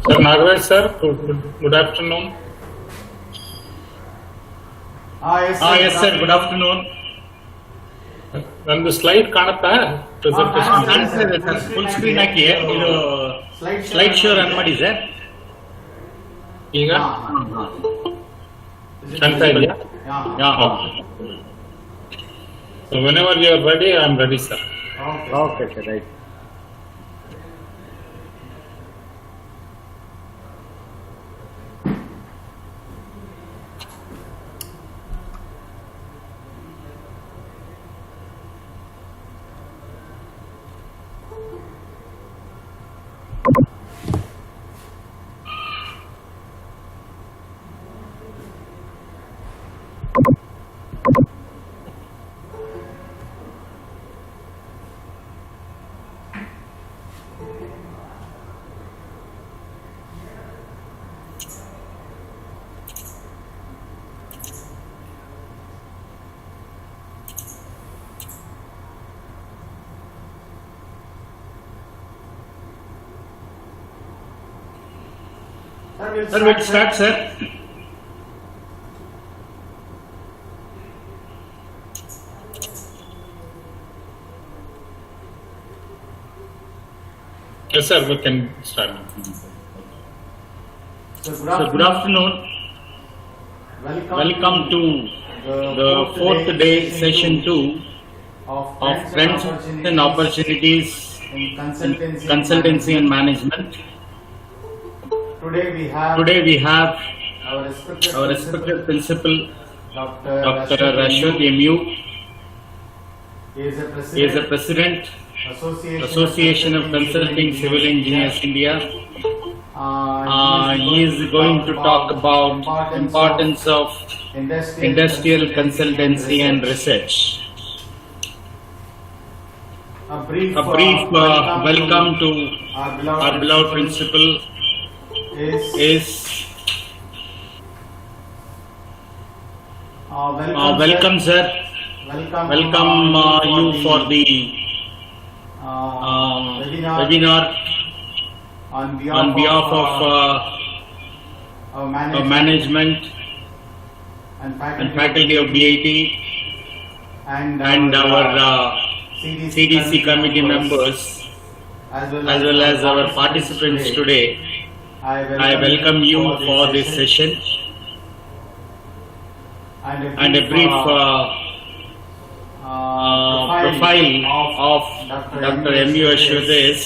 Sir Nagaraj sir, good afternoon. Yes sir, good afternoon. ಒಂದು slide ಕಾಣುತ್ತಾ presentation? ಕಾಣಿಸ್ತಿದೆ sir, full screen ಹಾಕಿ ಇದು slide show run ಮಾಡಿ sir. ಈಗ ಕಾಣ್ತಾ ಇದೆಯಾ? So whenever you are ready, I am ready sir. Okay sir, right. Sir, we'll start, sir. Yes sir, we can start. So good afternoon. Welcome to the fourth day, session 2 of Friends and Opportunities in Consultancy and Management. Today we have our respected principal, Dr Aswath M U. He is the President, Association of Consulting Civil Engineers India. He is going to talk about importance of industrial consultancy and research. A brief welcome to our beloved principal is welcome sir. Welcome you for the webinar on behalf of management and faculty of BIT and our CDC committee members as well as our participants today. I welcome you for this session, and a brief profile of Dr. M U Aswath is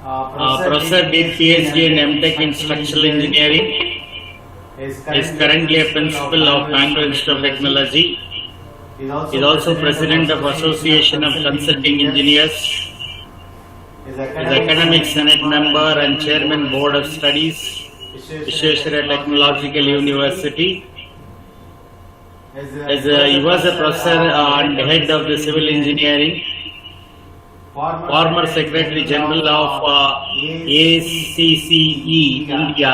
Professor did PhD and MTech in Structural Engineering, is currently a principal of Bangalore Institute of Technology, is also President of Association of Consulting Engineers, is Academic Senate Member and Chairman Board of Studies, Vishweshwara Technological University. He was a professor and head of the Civil Engineering, former Secretary General of ACCE India,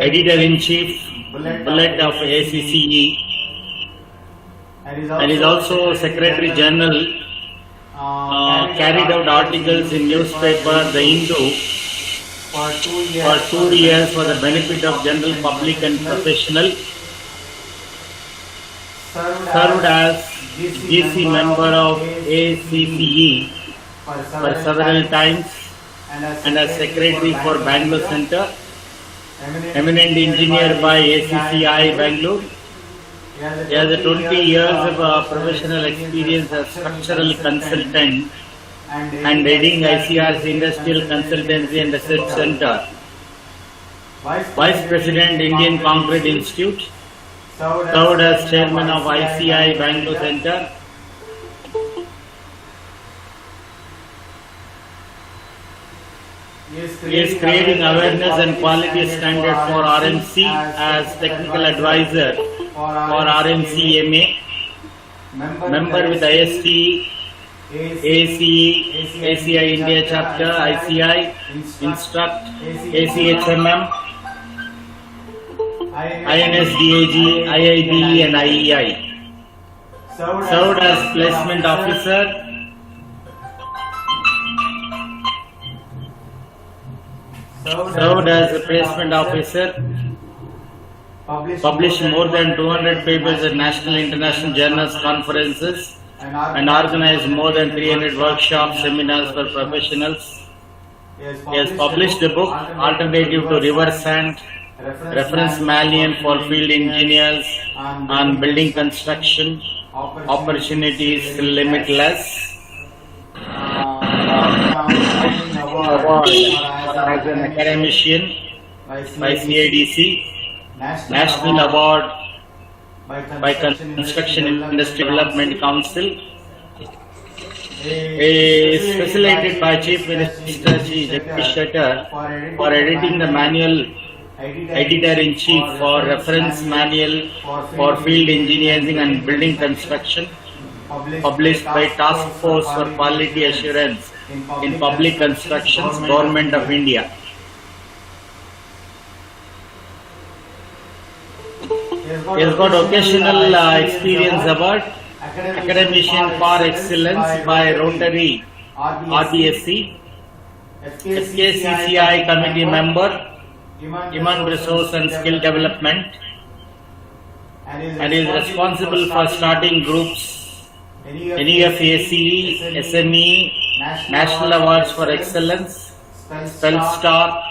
Editor-in-Chief, Bullet of ACCE, and is also Secretary General. Carried out articles in newspaper The Hindu for 2 years for the benefit of general public and professional. Served as GC member of ACCE for several times and as secretary for Bangalore Center. Eminent engineer by ACCI Bangalore. He has 20 years of professional experience as structural consultant and heading ICR's Industrial Consultancy and Research Center. Vice President, Indian Concrete Institute. Served as Chairman of ICI Bangalore Center. He is creating awareness and quality standard for RMC as technical advisor for RMC MA, member with IST, ACE, ACI India chapter, ICI, Instruct, ACHMM, INSDAG, IIB and IEI. Served as placement officer. Served as a placement officer. Published more than 200 papers at national and international journals, conferences, and organized more than 300 workshops, seminars for professionals. He has published a book, Alternative to River Sand, reference manual for field engineers on building construction, opportunities limitless. Award as an academician by CIDC, National Award by Construction Industry Development Council. Is facilitated by Chief Minister Jagdish Shettar for editing the manual, Editor-in-Chief for reference manual for field engineering and building construction, published by Task Force for Quality Assurance in Public Constructions, Government of India. He has got occasional experience award, academician for excellence by Rotary RBSC, FKCCI committee member, Human Resource and Skill Development, and is responsible for starting groups, NEFACE, SME, National Awards for Excellence, Spellstar,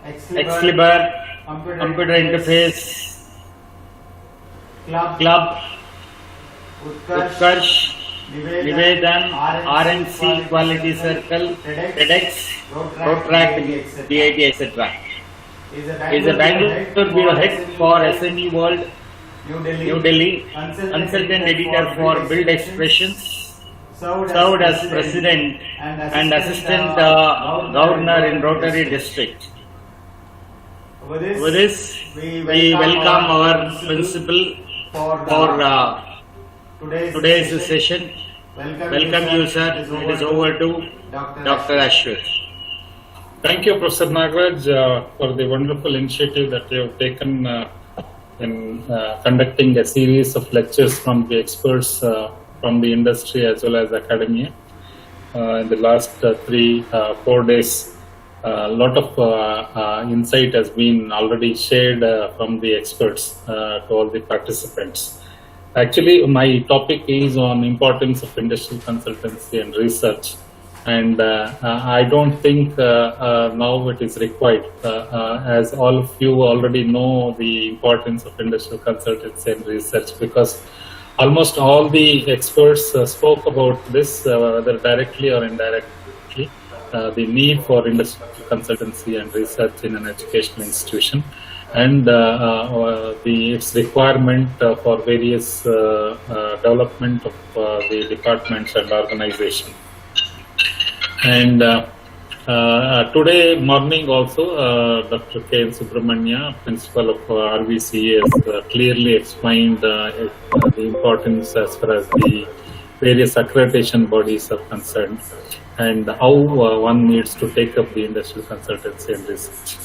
Excalibur, Computer Interface Club, Utkarsh, Nivedan, RNC Quality Circle, TEDx, Rotrack, DIT, etc. He is a Bangalore Bureau Head for SME World, New Delhi, Consultant Editor for Build Expressions, served as President and Assistant Governor in Rotary District. With this, we welcome our principal for today's session. Welcome you, sir. It is over to Dr. Aswath. Thank you, Professor Nagaraj, for the wonderful initiative that you have taken in conducting a series of lectures from the experts from the industry as well as academia. In the last 3-4 days, a lot of insight has been already shared from the experts to all the participants. Actually, my topic is on importance of industrial consultancy and research. And I don't think now it is required, as all of you already know the importance of industrial consultancy and research, because almost all the experts spoke about this, whether directly or indirectly, the need for industrial consultancy and research in an educational institution, and its requirement for various development of the departments and organization. And today morning also, Dr. K. Subramanya, principal of RVC, has clearly explained the importance as far as the various accreditation bodies are concerned, and how one needs to take up the industrial consultancy and research.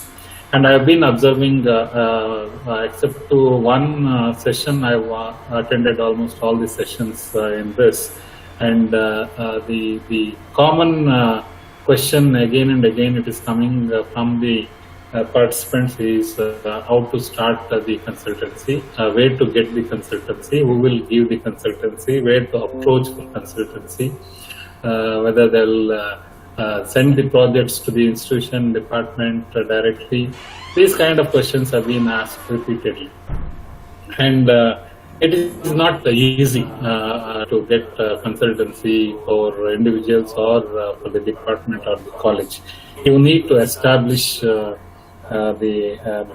And I have been observing, except to one session, I have attended almost all the sessions in this. And the common question again and again, it is coming from the participants, is how to start the consultancy, where to get the consultancy, who will give the consultancy, where to approach the consultancy, whether they'll send the projects to the institution, department directly. These kind of questions have been asked repeatedly. And it is not easy to get consultancy for individuals or for the department or the college. You need to establish the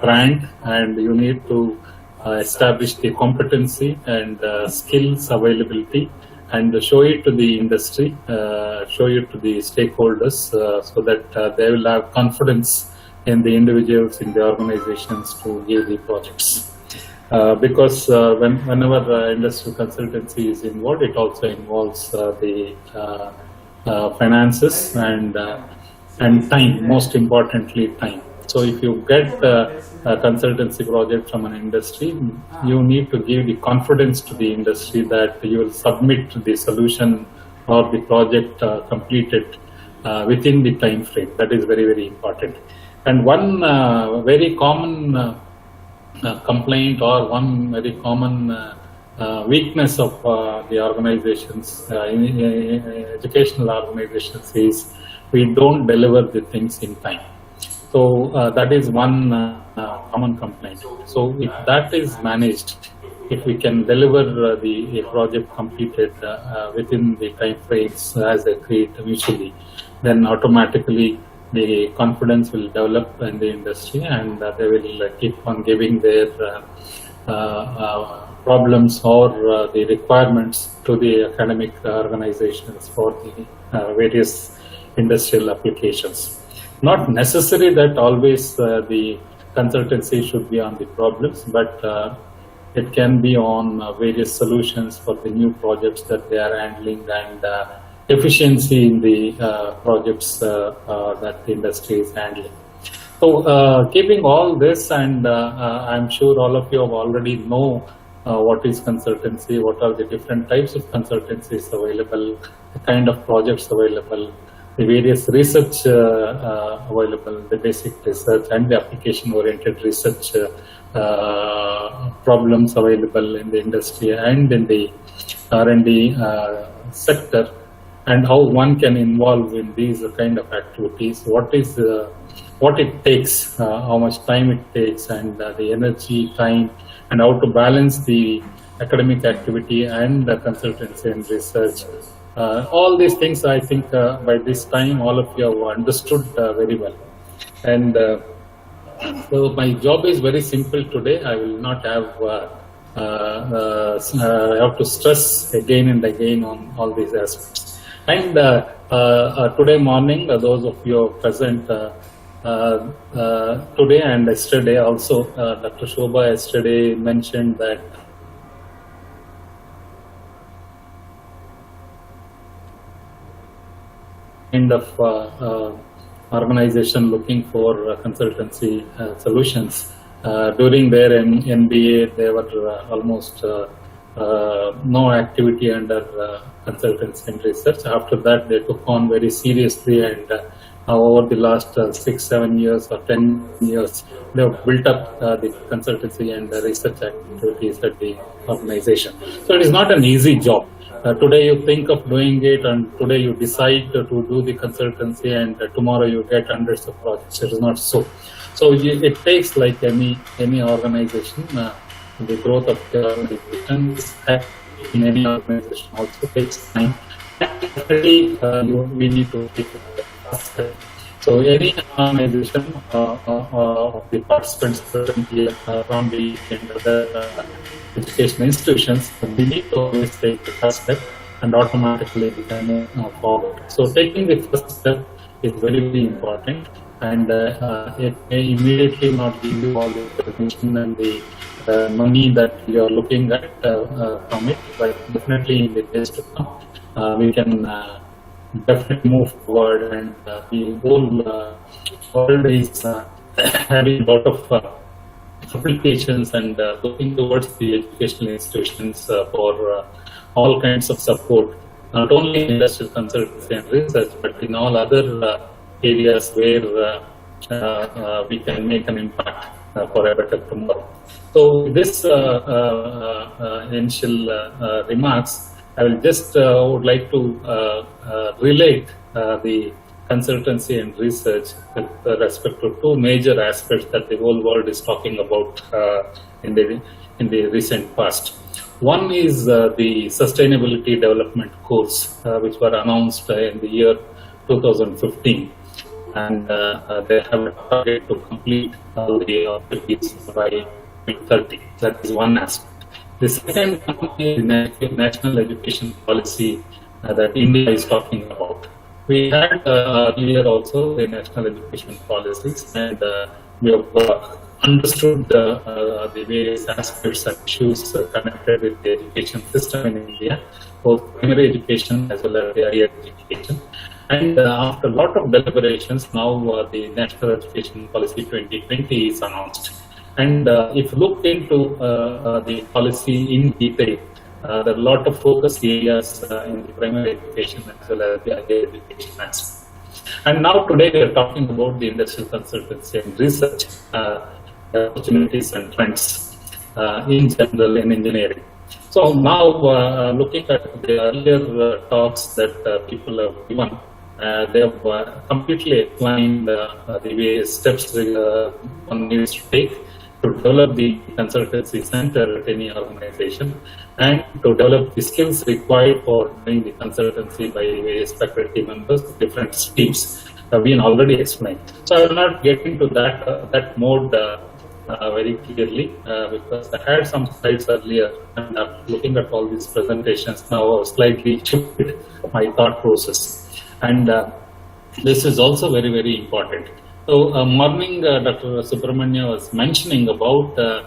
brand, and you need to establish the competency and skills availability, and show it to the industry, show it to the stakeholders, so that they will have confidence in the individuals, in the organizations to give the projects. Because whenever industrial consultancy is involved, it also involves the finances and time, most importantly time. So if you get a consultancy project from an industry, you need to give the confidence to the industry that you will submit the solution or the project completed within the time frame. That is very, very important. And one very common complaint or one very common weakness of the organizations, educational organizations, is we don't deliver the things in time. So that is one common complaint. So if that is managed, if we can deliver the project completed within the time frames as agreed mutually, then automatically the confidence will develop in the industry, and they will keep on giving their problems or the requirements to the academic organizations for the various industrial applications. Not necessary that always the consultancy should be on the problems, but it can be on various solutions for the new projects that they are handling, and efficiency in the projects that the industry is handling. So keeping all this, and I'm sure all of you have already know what is consultancy, what are the different types of consultancies available, the kind of projects available, the various research available, the basic research and the application-oriented research problems available in the industry and in the R&D sector, and how one can involve in these kind of activities, what it takes, how much time it takes, and the energy, time, and how to balance the academic activity and the consultancy and research. All these things, I think by this time all of you have understood very well. And so my job is very simple today. I will not have to stress again and again on all these aspects. And today morning, those of you present today and yesterday also, Dr. Shobha yesterday mentioned that kind of organization looking for consultancy solutions. During their MBA, there were almost no activity under consultancy and research. After that, they took on very seriously, and over the last 6-7 years or 10 years, they have built up the consultancy and the research activities at the organization. So it is not an easy job. Today you think of doing it, and today you decide to do the consultancy, and tomorrow you get hundreds of projects. It is not so. So it takes, like any organization, the growth of the organization in any organization also takes time. We need to take it faster. So any organization of the participants present here from the other educational institutions, we need to always take the first step, and automatically we can move forward. So taking the first step is very, very important, and it may immediately not give you all the recognition and the money that you are looking at from it, but definitely in the days to come, we can definitely move forward, and the whole world is having a lot of applications and looking towards the educational institutions for all kinds of support, not only in industrial consultancy and research, but in all other areas where we can make an impact for a better tomorrow. So this initial remarks, I will just would like to relate the consultancy and research with respect to two major aspects that the whole world is talking about in the recent past. One is the Sustainability Development Goals, which were announced in the year 2015, and they have a target to complete all the objectives by 2030. That is one aspect. The second one is the national education policy that India is talking about. We had earlier also the national education policies, and we have understood the various aspects and issues connected with the education system in India, both primary education as well as the higher education. And after a lot of deliberations, now the National Education Policy 2020 is announced. And if you look into the policy in detail, there are a lot of focus areas in the primary education as well as the higher education aspect. And now today we are talking about the industrial consultancy and research opportunities and trends in general in engineering. So now looking at the earlier talks that people have given, they have completely explained the various steps one needs to take to develop the consultancy center at any organization and to develop the skills required for doing the consultancy by various faculty members, different streams have been already explained. So I will not get into that mode very clearly because I had some slides earlier, and looking at all these presentations now I've slightly shifted my thought process. And this is also very, very important. So, morning, Dr. Subramanya was mentioning about the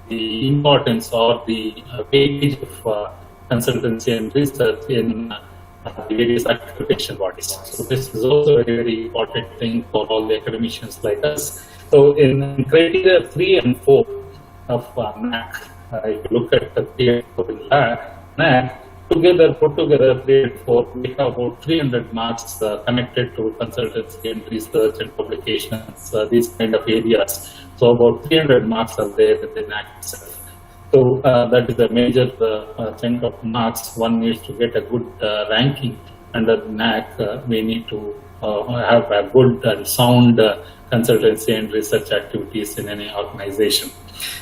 importance or the weightage of consultancy and research in the various accreditation bodies. So, this is also a very, very important thing for all the academicians like us. So, in criteria 3 and 4 of NAC, if you look at the 3 and 4 in NAC, put together 3 and 4, we have about 300 marks connected to consultancy and research and publications, these kind of areas. So about 300 marks are there in the NAC itself. So that is a major chunk of marks. One needs to get a good ranking under the NAC. We need to have a good and sound consultancy and research activities in any organization.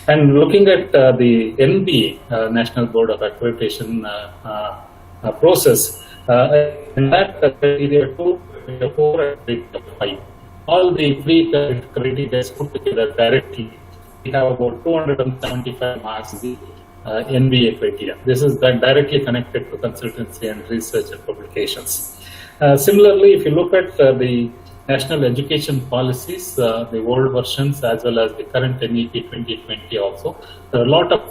And looking at the NBA, National Board of Accreditation process, in that criteria 2, 4, and 5, all the three criteria put together directly, we have about 275 marks in the NBA criteria. This is directly connected to consultancy and research and publications. Similarly, if you look at the national education policies, the old versions as well as the current NEP 2020 also, there are a lot of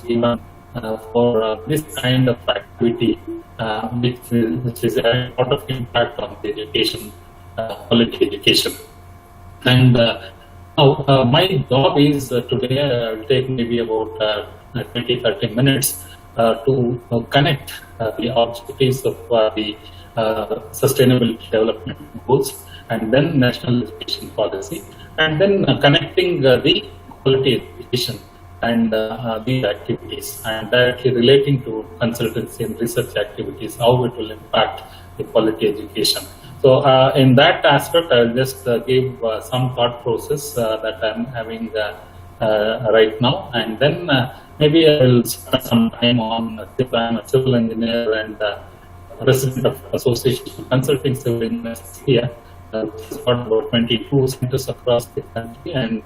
given for this kind of activity, which is a lot of impact on the education, quality education. And now my job is today, I'll take maybe about 20-30 minutes to connect the objectives of the sustainable development goals, and then national education policy, and then connecting the quality education and these activities, and directly relating to consultancy and research activities, how it will impact the quality education. So in that aspect, I'll just give some thought process that I'm having right now, and then maybe I will spend some time on I'm a civil engineer and president of Association of Consulting Civil Engineers here. It's got about 22 centers across the country, and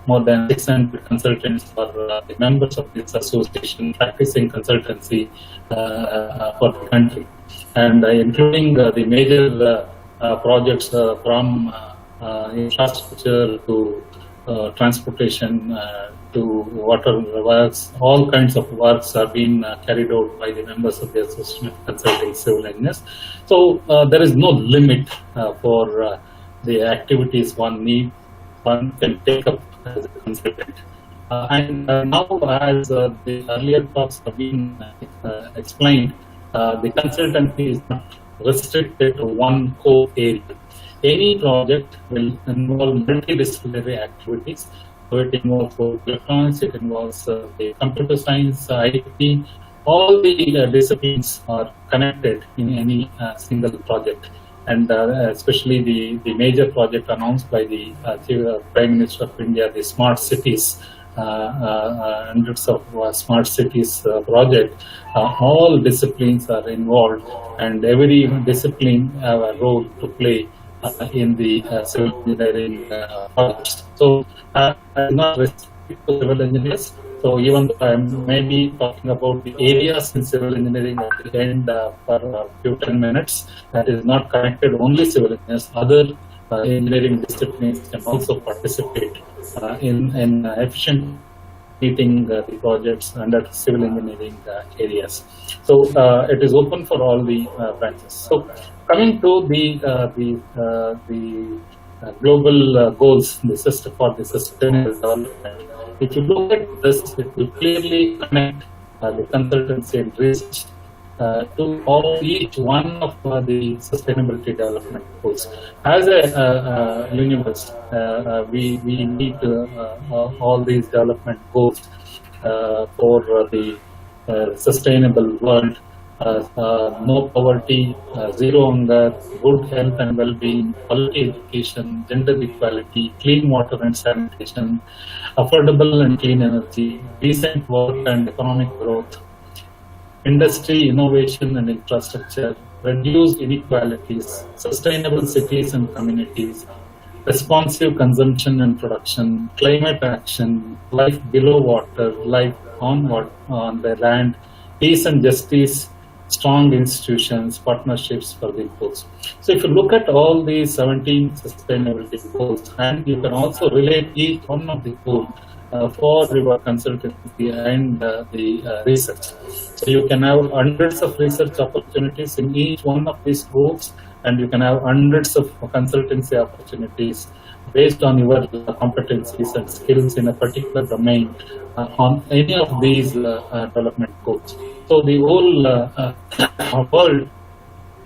more than 600 consultants are the members of this association practicing consultancy for the country, and including the major projects from infrastructure to transportation to water works. All kinds of works are being carried out by the members of the Association of Consulting Civil Engineers. So there is no limit for the activities one can take up as a consultant. And now, as the earlier talks have been explained, the consultancy is not restricted to one core area. Any project will involve multidisciplinary activities. So it involves electronics, it involves the computer science, IT. All the disciplines are connected in any single project. And especially the major project announced by the Prime Minister of India, the Smart Cities, hundreds of smart cities project, all disciplines are involved, and every discipline have a role to play in the civil engineering projects. So not restricted to civil engineers, So even though I am maybe talking about the areas in civil engineering at the end for a few 10 minutes, that is not connected only civil engineers, other engineering disciplines can also participate in efficient meeting the projects under civil engineering areas. So it is open for all the branches. So coming to the global goals, the system for the sustainable development. If you look at this, it will clearly connect the consultancy and research to each one of the sustainability development goals. As a universe, we need all these development goals for the sustainable world. No poverty, zero hunger, good health and well-being, quality education, gender equality, clean water and sanitation, affordable and clean energy, decent work and economic growth, industry, innovation and infrastructure, reduce inequalities, sustainable cities and communities, responsive consumption and production, climate action, life below water, life on the land, peace and justice, strong institutions, partnerships for the goals. So if you look at all these 17 sustainability goals, and you can also relate each one of the goals for your consultancy and the research. So you can have hundreds of research opportunities in each one of these goals, and you can have hundreds of consultancy opportunities based on your competencies and skills in a particular domain on any of these development goals. So the whole world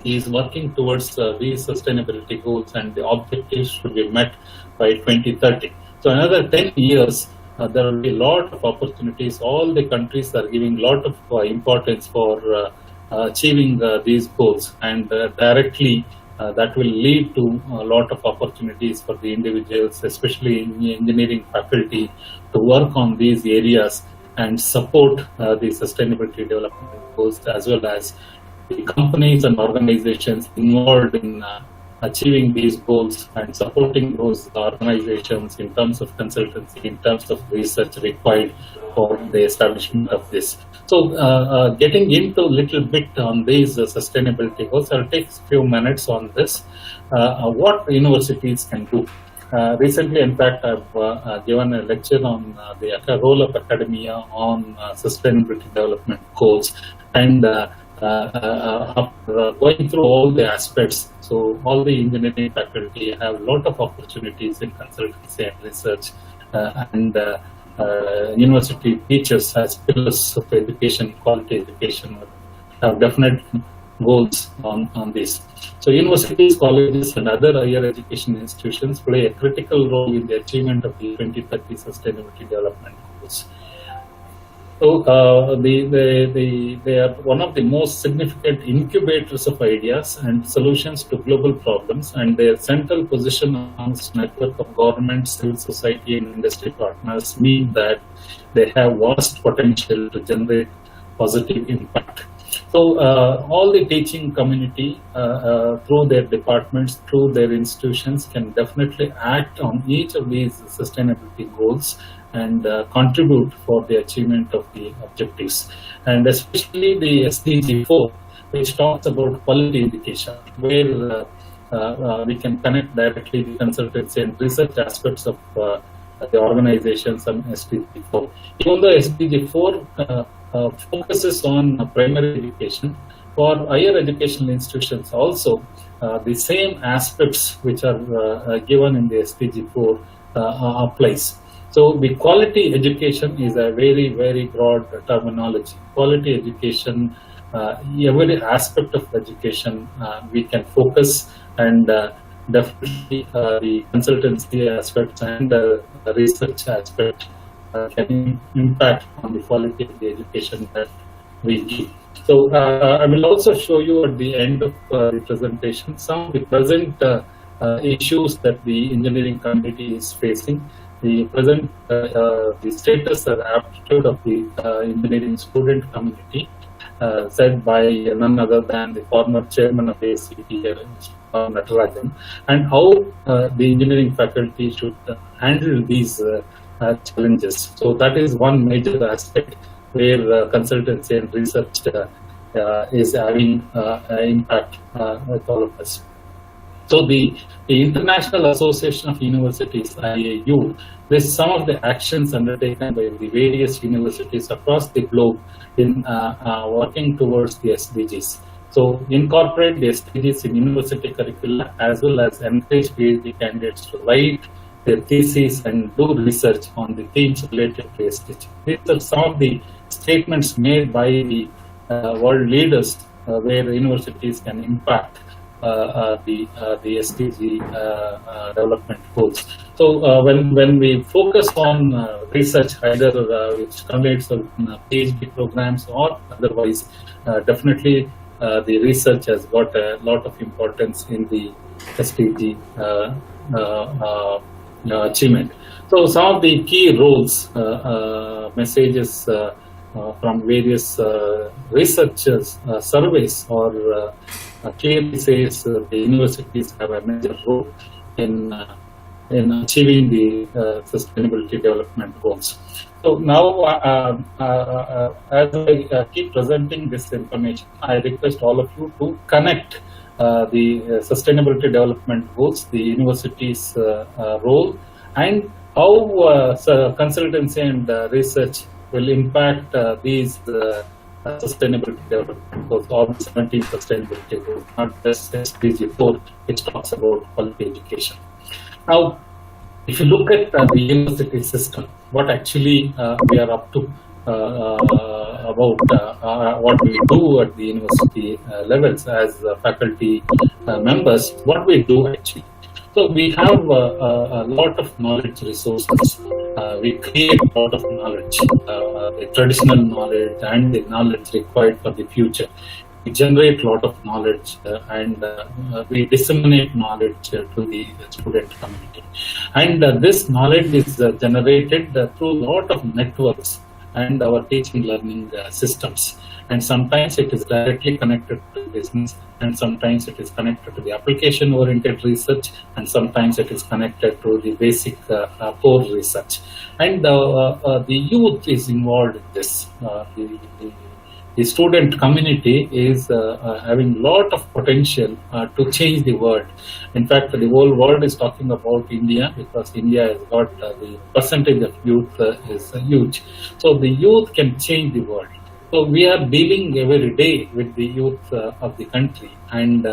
is working towards these sustainability goals, and the objectives should be met by 2030. So another 10 years, there will be a lot of opportunities. All the countries are giving a lot of importance for achieving these goals, and directly that will lead to a lot of opportunities for the individuals, especially in the engineering faculty, to work on these areas and support the sustainability development goals, as well as the companies and organizations involved in achieving these goals and supporting those organizations in terms of consultancy, in terms of research required for the establishment of this. So getting into a little bit on these sustainability goals, I'll take a few minutes on this, what universities can do. Recently, in fact, I've given a lecture on the role of academia on sustainability development goals, and after going through all the aspects, so all the engineering faculty have a lot of opportunities in consultancy and research, and university teachers as pillars of education, quality education, have definite goals on this. So universities, colleges and other higher education institutions play a critical role in the achievement of the 2030 sustainability development goals. So they are one of the most significant incubators of ideas and solutions to global problems, and their central position amongst network of government, civil society and industry partners mean that they have vast potential to generate positive impact. So all the teaching community through their departments, through their institutions, can definitely act on each of these sustainability goals and contribute for the achievement of the objectives. And especially the SDG 4, which talks about quality education, where we can connect directly the consultancy and research aspects of the organizations and SDG 4. Even though SDG 4 focuses on primary education, for higher educational institutions also, the same aspects which are given in the SDG 4 applies. So the quality education is a very, very broad terminology. Quality education, every aspect of education we can focus, and definitely the consultancy aspects and the research aspect can impact on the quality of the education that we give. So I will also show you at the end of the presentation some of the present issues that the engineering community is facing. The present the status and aptitude of the engineering student community, said by none other than the former chairman of the ACT, Natarajan, and how the engineering faculty should handle these challenges. So that is one major aspect where consultancy and research is having impact with all of us. So the International Association of Universities, IAU, lists some of the actions undertaken by the various universities across the globe in working towards the SDGs. So incorporate the SDGs in university curricula as well as encourage PhD candidates to write their theses and do research on the themes related to SDGs. These are some of the statements made by the world leaders where universities can impact the SDG development goals. So when we focus on research, either which combines PhD programs or otherwise, definitely the research has got a lot of importance in the SDG achievement. So some of the key roles, messages from various researchers surveys or clearly says the universities have a major role in achieving the sustainability development goals. So now, as I keep presenting this information, I request all of you to connect the sustainability development goals, the university's role, and how consultancy and research will impact these sustainability development goals, all 17 sustainability goals, not just SDG 4, which talks about quality education. Now, if you look at the university system, what actually we are up to about what we do at the university levels as faculty members, what we do actually. So we have a lot of knowledge resources. We create a lot of knowledge, the traditional knowledge and the knowledge required for the future. We generate a lot of knowledge and we disseminate knowledge to the student community. And this knowledge is generated through a lot of networks and our teaching learning systems. And sometimes it is directly connected to business, and sometimes it is connected to the application-oriented research, and sometimes it is connected to the basic core research. And the youth is involved in this. The student community is having a lot of potential to change the world. In fact, the whole world is talking about India because India has got the percentage of youth is huge. So the youth can change the world. So we are dealing every day with the youth of the country and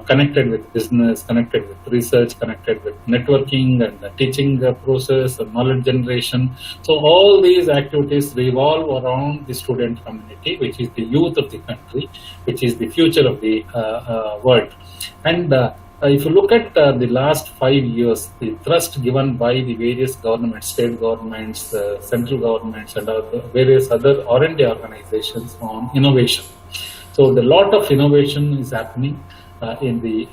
connected with business, connected with research, connected with networking and the teaching process and knowledge generation. So all these activities revolve around the student community, which is the youth of the country, which is the future of the world. And if you look at the last 5 years, the thrust given by the various governments, state governments, central governments, and various other R&D organizations on innovation. So the lot of innovation is happening in the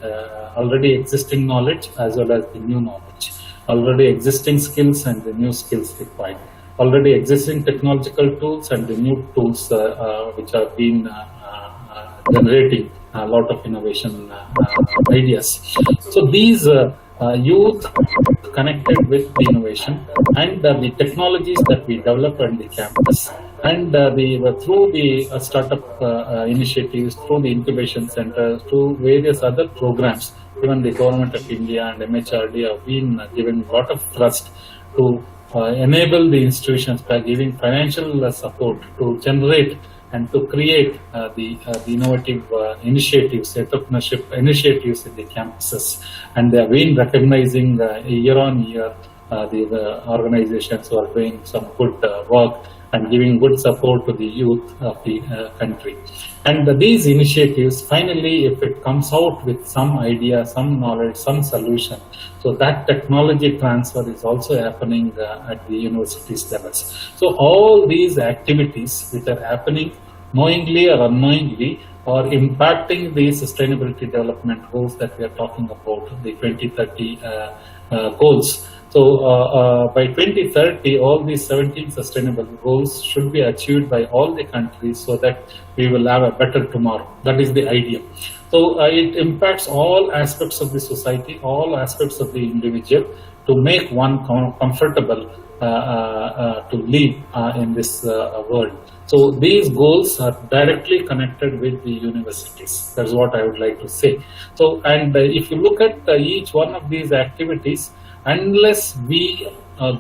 already existing knowledge as well as the new knowledge, already existing skills and the new skills required, already existing technological tools and the new tools which have been generating a lot of innovation ideas. So these youth connected with the innovation and the technologies that we develop on the campus, and through the startup initiatives, through the incubation centers, through various other programs, even the Government of India and MHRD have been giving a lot of thrust to enable the institutions by giving financial support to generate and to create the innovative initiatives, entrepreneurship initiatives in the campuses. And they have been recognizing year on year the organizations who are doing some good work and giving good support to the youth of the country. And these initiatives, finally, if it comes out with some idea, some knowledge, some solution, so that technology transfer is also happening at the universities levels. So all these activities which are happening knowingly or unknowingly are impacting the sustainability development goals that we are talking about, the 2030 goals. So by 2030, all these 17 sustainable goals should be achieved by all the countries so that we will have a better tomorrow. That is the idea. So it impacts all aspects of the society, all aspects of the individual to make one comfortable to live in this world. So these goals are directly connected with the universities. That's what I would like to say. So, and if you look at each one of these activities, unless we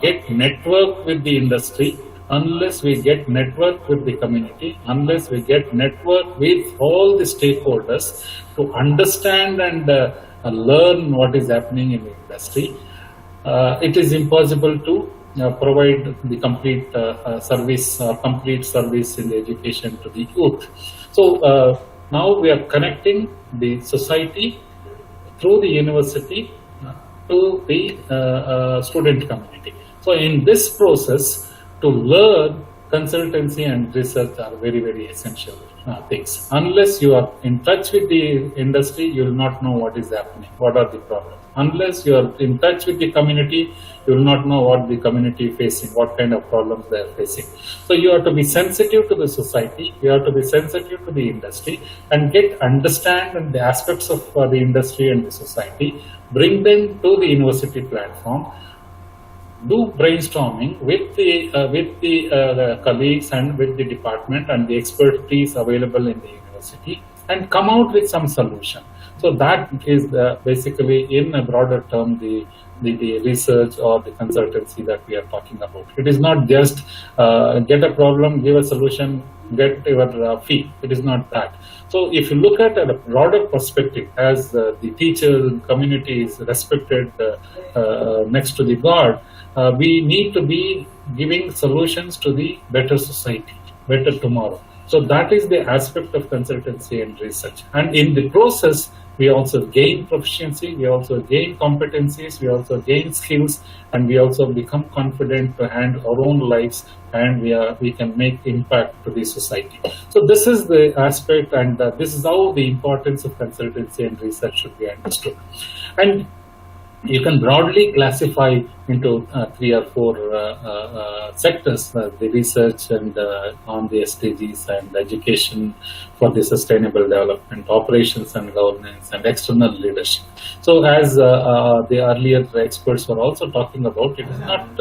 get network with the industry, unless we get network with the community, unless we get network with all the stakeholders to understand and learn what is happening in the industry, it is impossible to provide the complete complete service in the education to the youth. So now we are connecting the society through the university to the student community. So in this process, to learn, consultancy and research are very, very essential things. Unless you are in touch with the industry, you will not know what is happening, what are the problems. Unless you are in touch with the community, you will not know what the community is facing, what kind of problems they are facing. So you have to be sensitive to the society, you have to be sensitive to the industry and understand the aspects of the industry and the society, bring them to the university platform, do brainstorming with the colleagues and with the department and the expertise available in the university and come out with some solution. So that is basically, in a broader term, the research or the consultancy that we are talking about. It is not just get a problem, give a solution, get your fee. It is not that. So if you look at a broader perspective, as the teacher community is respected next to the God, we need to be giving solutions to the better society, better tomorrow. So that is the aspect of consultancy and research. And in the process, we also gain proficiency, we also gain competencies, we also gain skills, and we also become confident to handle our own lives, and we can make impact to the society. So this is the aspect, and this is how the importance of consultancy and research should be understood. And you can broadly classify into 3 or 4 sectors, the research and on the SDGs and education for the sustainable development, operations and governance, and external leadership. So as the earlier experts were also talking about, it is not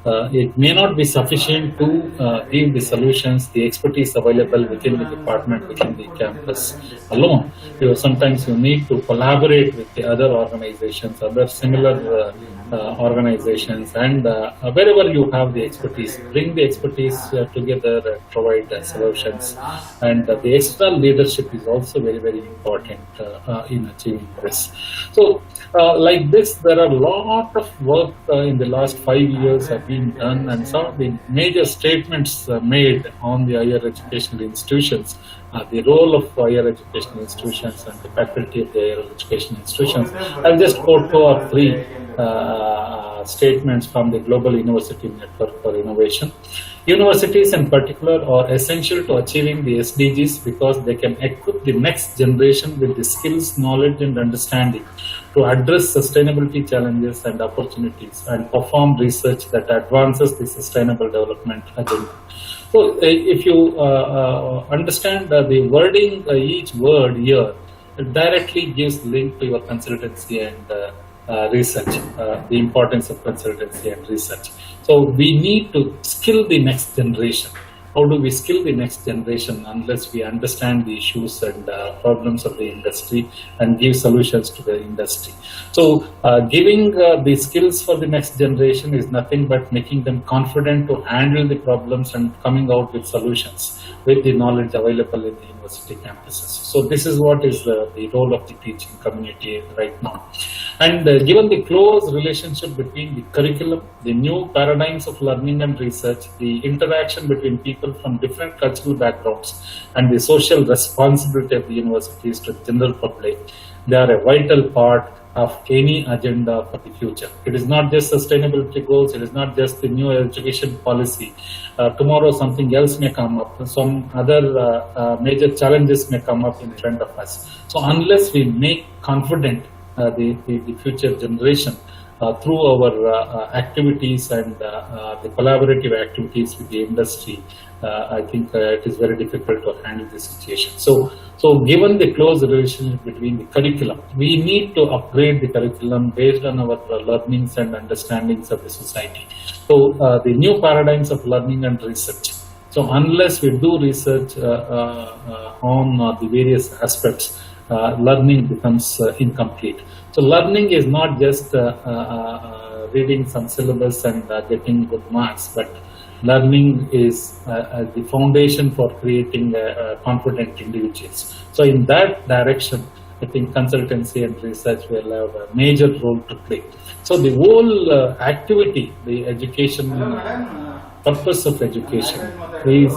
it may not be sufficient to give the solutions, the expertise available within the department, within the campus alone. Sometimes you need to collaborate with the other organizations, other similar organizations, and wherever you have the expertise, bring the expertise together and provide solutions. And the external leadership is also very, very important in achieving this. So like this, there are a lot of work in the last 5 years have been done, and some of the major statements made on the higher educational institutions, the role of higher educational institutions and the faculty of the higher educational institutions. I'll just quote 2 or 3 statements from the Global University Network for Innovation. Universities in particular are essential to achieving the SDGs because they can equip the next generation with the skills, knowledge and understanding to address sustainability challenges and opportunities and perform research that advances the sustainable development agenda. So if you understand the wording, each word here, it directly gives link to your consultancy and research, the importance of consultancy and research. So we need to skill the next generation. How do we skill the next generation unless we understand the issues and problems of the industry and give solutions to the industry? So giving the skills for the next generation is nothing but making them confident to handle the problems and coming out with solutions with the knowledge available in the university campuses. So this is what is the role of the teaching community right now. And given the close relationship between the curriculum, the new paradigms of learning and research, the interaction between people from different cultural backgrounds, and the social responsibility of the universities to the general public, they are a vital part of any agenda for the future. It is not just sustainability goals, it is not just the new education policy. Tomorrow something else may come up, some other major challenges may come up in front of us. So unless we make confident the future generation, through our activities and the collaborative activities with the industry, I think it is very difficult to handle this situation. So given the close relationship between the curriculum, we need to upgrade the curriculum based on our learnings and understandings of the society. So the new paradigms of learning and research. So unless we do research on the various aspects, learning becomes incomplete. So learning is not just reading some syllabus and getting good marks, but learning is the foundation for creating confident individuals. So in that direction, I think consultancy and research will have a major role to play. So the whole activity, the education, purpose of education is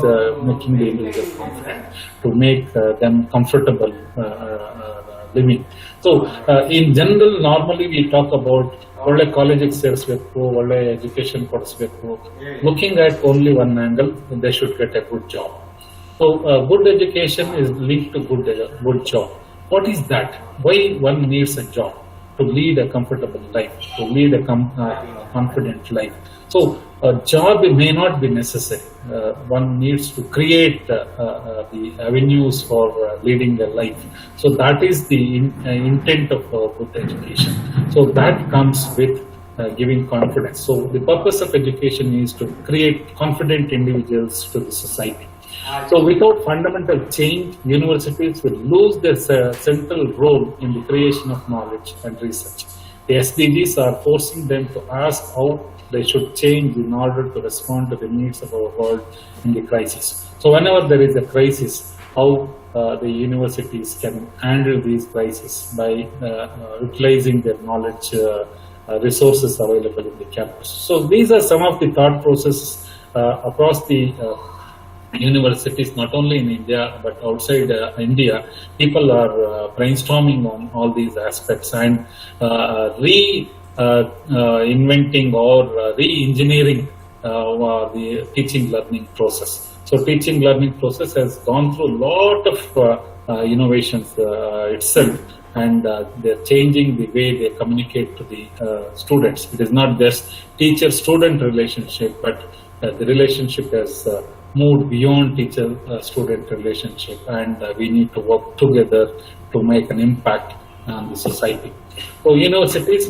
making the individual confident, to make them comfortable living. So in general, normally we talk about ಒಳ್ಳೆ ಕಾಲೇಜಿಗೆ ಸೇರಿಸಬೇಕು, ಒಳ್ಳೆ education ಕೊಡಿಸಬೇಕು, looking at only one angle, they should get a good job. So good education is linked to good job. What is that? Why one needs a job? To lead a comfortable life, to lead a confident life. So a job may not be necessary. One needs to create the avenues for leading a life. So that is the intent of good education. So that comes with giving confidence. So the purpose of education is to create confident individuals to the society. So without fundamental change, universities will lose their central role in the creation of knowledge and research. The SDGs are forcing them to ask how they should change in order to respond to the needs of our world in the crisis. So whenever there is a crisis, how the universities can handle these crises by utilizing their knowledge resources available in the campus. So these are some of the thought processes across the universities, not only in India but outside India. People are brainstorming on all these aspects and inventing or re-engineering the teaching learning process. So teaching learning process has gone through a lot of innovations itself, and they're changing the way they communicate to the students. It is not just teacher-student relationship, but the relationship has moved beyond teacher-student relationship, and we need to work together to make an impact on the society. So universities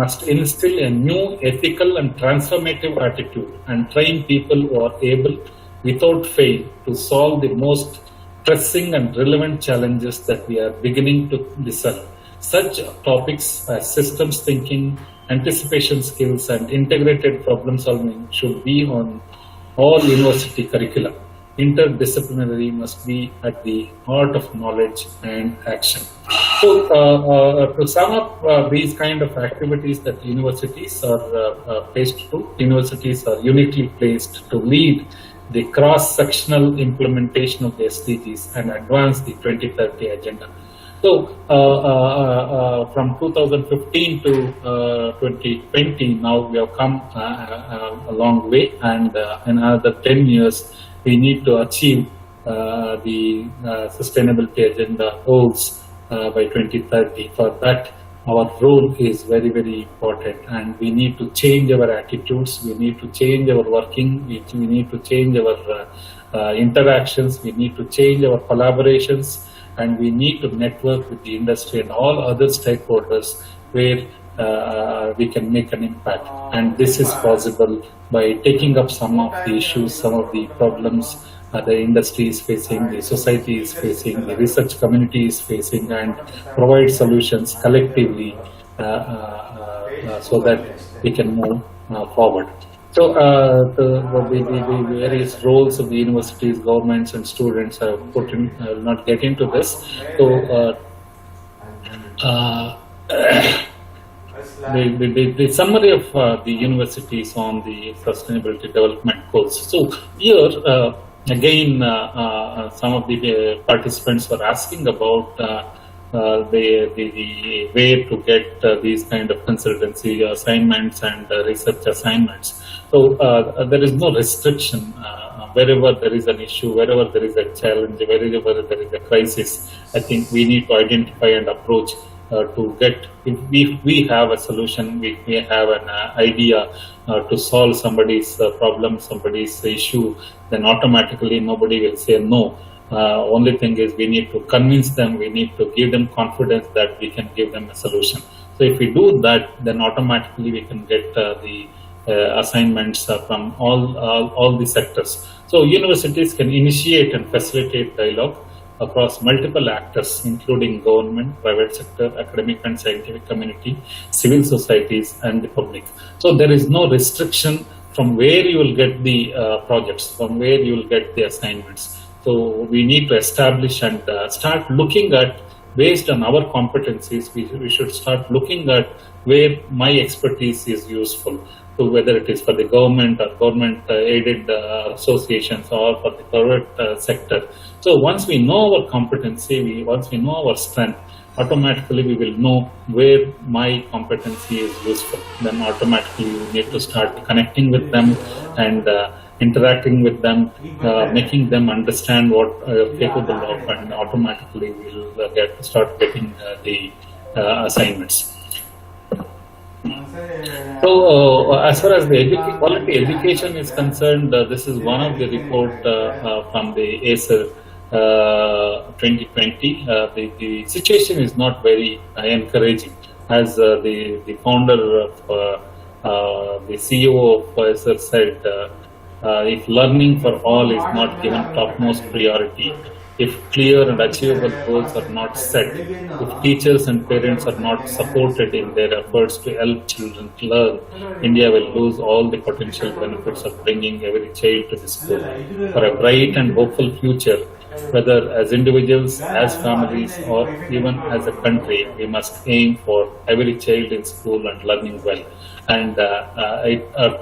must instill a new ethical and transformative attitude and train people who are able, without fail, to solve the most pressing and relevant challenges that we are beginning to discern. Such topics as systems thinking, anticipation skills, and integrated problem solving should be on all university curricula. Interdisciplinary must be at the heart of knowledge and action. So to sum up these kind of activities that universities are placed to, universities are uniquely placed to lead the cross-sectional implementation of the SDGs and advance the 2030 agenda. So from 2015 to 2020, now we have come a long way, and in another 10 years, we need to achieve the sustainability agenda goals by 2030. For that, our role is very, very important, and we need to change our attitudes, we need to change our working, we need to change our interactions, we need to change our collaborations, and we need to network with the industry and all other stakeholders where we can make an impact. And this is possible by taking up some of the issues, some of the problems the industry is facing, the society is facing, the research community is facing, and provide solutions collectively so that we can move forward. So the various roles of the universities, governments, and students have put in. I will not get into this. So the summary of the universities on the sustainability development goals. So here again, some of the participants were asking about the way to get these kind of consultancy assignments and research assignments. So there is no restriction. Wherever there is an issue, wherever there is a challenge, wherever there is a crisis, I think we need to identify and approach to get, if we have a solution, we have an idea to solve somebody's problem, somebody's issue, then automatically nobody will say no. Only thing is we need to convince them, we need to give them confidence that we can give them a solution. So if we do that, then automatically we can get the assignments from all the sectors. So universities can initiate and facilitate dialogue across multiple actors, including government, private sector, academic and scientific community, civil societies, and the public. So there is no restriction from where you will get the projects, from where you will get the assignments. So we need to establish and start looking at, based on our competencies, we should start looking at where my expertise is useful. So whether it is for the government or government aided associations or for the private sector. So once we know our competency, once we know our strength, automatically we will know where my competency is useful. Then automatically we need to start connecting with them and interacting with them, making them understand what capable of, and automatically we'll start getting the assignments. So as far as the quality education is concerned, this is one of the report from the ACER 2020. The situation is not very encouraging, as the founder of the CEO of ACER said, if learning for all is not given topmost priority, if clear and achievable goals are not set, if teachers and parents are not supported in their efforts to help children learn, India will lose all the potential benefits of bringing every child to the school. For a bright and hopeful future, whether as individuals, as families, or even as a country, we must aim for every child in school and learning well. And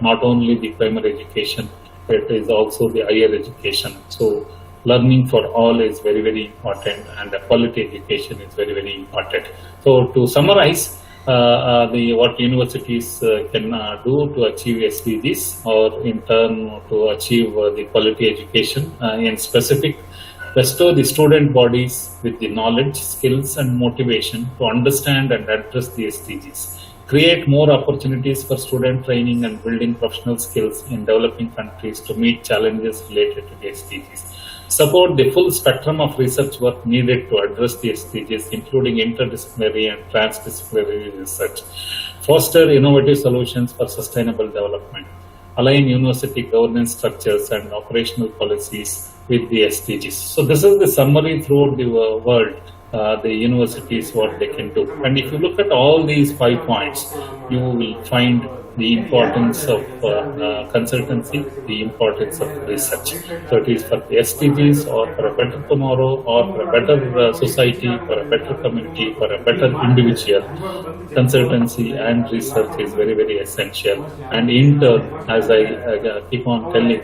not only the primary education, it is also the higher education. So learning for all is very, very important, and the quality education is very, very important. So to summarize, what universities can do to achieve SDGs, or in turn to achieve the quality education in specific, bestow the student bodies with the knowledge, skills and motivation to understand and address the SDGs. Create more opportunities for student training and building professional skills in developing countries to meet challenges related to the SDGs. Support the full spectrum of research work needed to address the SDGs, including interdisciplinary and transdisciplinary research. Foster innovative solutions for sustainable development. Align university governance structures and operational policies with the SDGs. So this is the summary throughout the world. The universities, what they can do. And if you look at all these 5 points, you will find the importance of consultancy, the importance of research. So it is for the SDGs, or for a better tomorrow, or for a better society, for a better community, for a better individual. Consultancy and research is very, very essential. And in turn, as I keep on telling,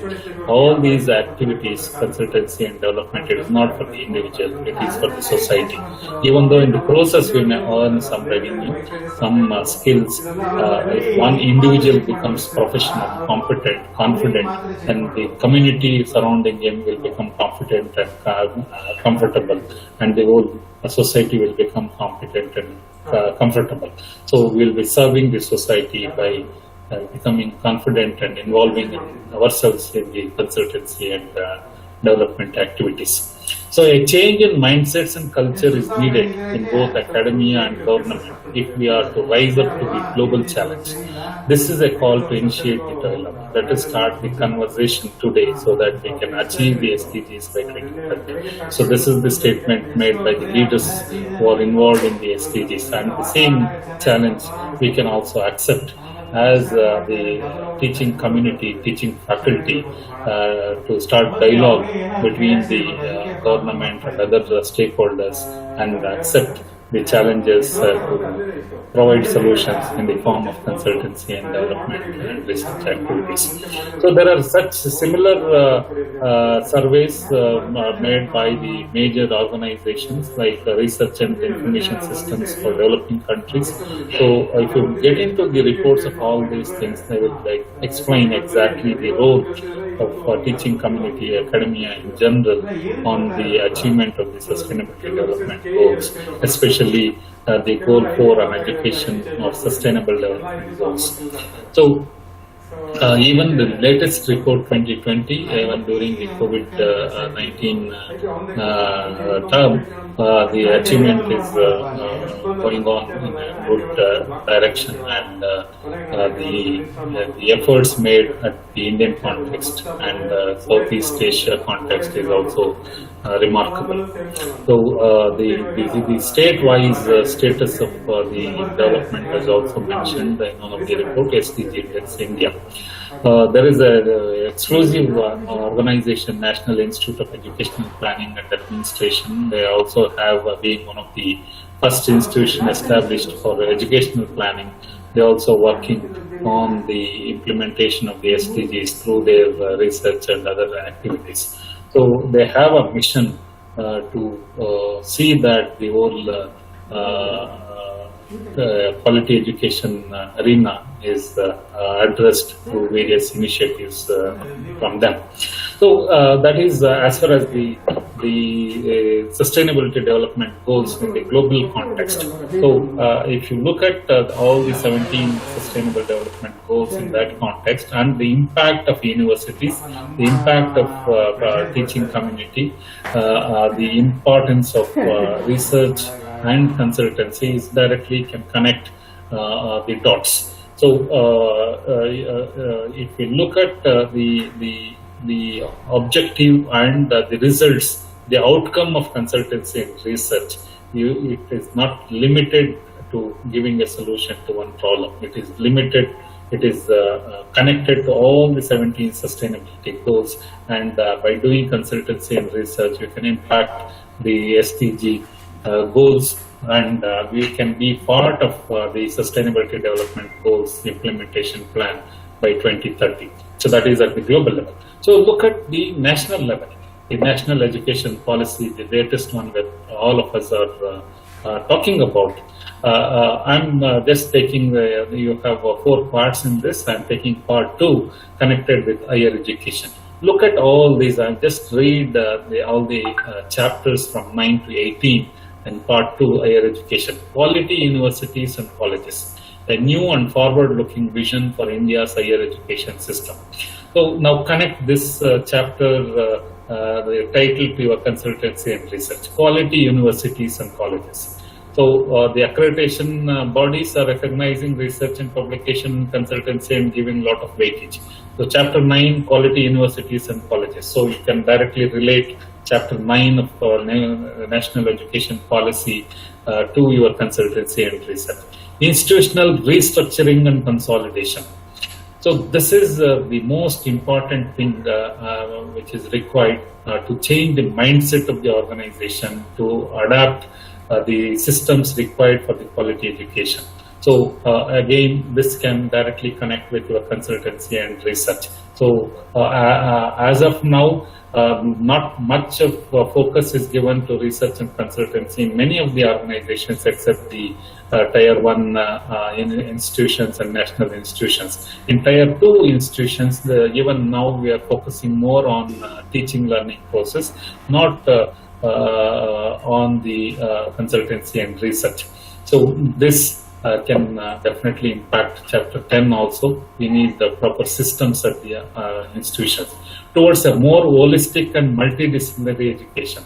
all these activities, consultancy and development, it is not for the individual, it is for the society. Even though in the process we may earn some revenue, some skills, if one individual becomes professional, competent, confident, and the community surrounding him will become confident and comfortable, and the whole society will become competent and comfortable. So we will be serving the society by becoming confident and involving ourselves in the consultancy and development activities. So a change in mindsets and culture is needed in both academia and government if we are to rise up to the global challenge. This is a call to initiate the dialogue. Let us start the conversation today so that we can achieve the SDGs by 2030. So this is the statement made by the leaders who are involved in the SDGs, and the same challenge we can also accept as the teaching community, teaching faculty, to start dialogue between the government and other stakeholders, and accept the challenges to provide solutions in the form of consultancy and development and research activities. So there are such similar surveys made by the major organizations like Research and Information Systems for Developing Countries. So if you get into the reports of all these things, they will explain exactly the role of teaching community, academia in general, on the achievement of the sustainable development goals, especially especially the goal 4 on education of sustainable development goals. So even the latest report 2020, even during the COVID-19 term, the achievement is going on in a good direction, and the efforts made at the Indian context and Southeast Asia context is also remarkable. So the state-wise status of the development is also mentioned in one of the report, SDG Index India. There is an exclusive organization, National Institute of Educational Planning and Administration. They also have being one of the first institution established for educational planning. They are also working on the implementation of the SDGs through their research and other activities. So they have a mission to see that the whole quality education arena is addressed through various initiatives from them. So that is as far as the sustainability development goals in the global context. So if you look at all the 17 sustainable development goals in that context and the impact of universities, the impact of teaching community, the importance of research and consultancy is directly can connect the dots. So if we look at the objective and the results, the outcome of consultancy and research, it is not limited to giving a solution to one problem. It is limited. It is connected to all the 17 sustainability goals, and by doing consultancy and research, you can impact the SDG goals, and we can be part of the sustainability development goals implementation plan by 2030. So that is at the global level. So look at the national level, the national education policy, the latest one that all of us are talking about. I'm just taking, you have 4 parts in this. I'm taking part 2 connected with higher education. Look at all these. I'll just read all the chapters from 9 to 18 and part 2, higher education. Quality universities and colleges, a new and forward-looking vision for India's higher education system. So now connect this chapter, the title to your consultancy and research. Quality universities and colleges. So the accreditation bodies are recognizing research and publication consultancy and giving a lot of weightage. So chapter 9, quality universities and colleges. So you can directly relate chapter 9 of national education policy to your consultancy and research. Institutional restructuring and consolidation. So this is the most important thing which is required to change the mindset of the organization, to adapt the systems required for the quality education. So again, this can directly connect with your consultancy and research. So as of now, not much of focus is given to research and consultancy in many of the organizations except the Tier 1 institutions and national institutions. In Tier 2 institutions, even now we are focusing more on teaching learning process, not on the consultancy and research. So this can definitely impact chapter 10 also. We need the proper systems at the institutions towards a more holistic and multidisciplinary education.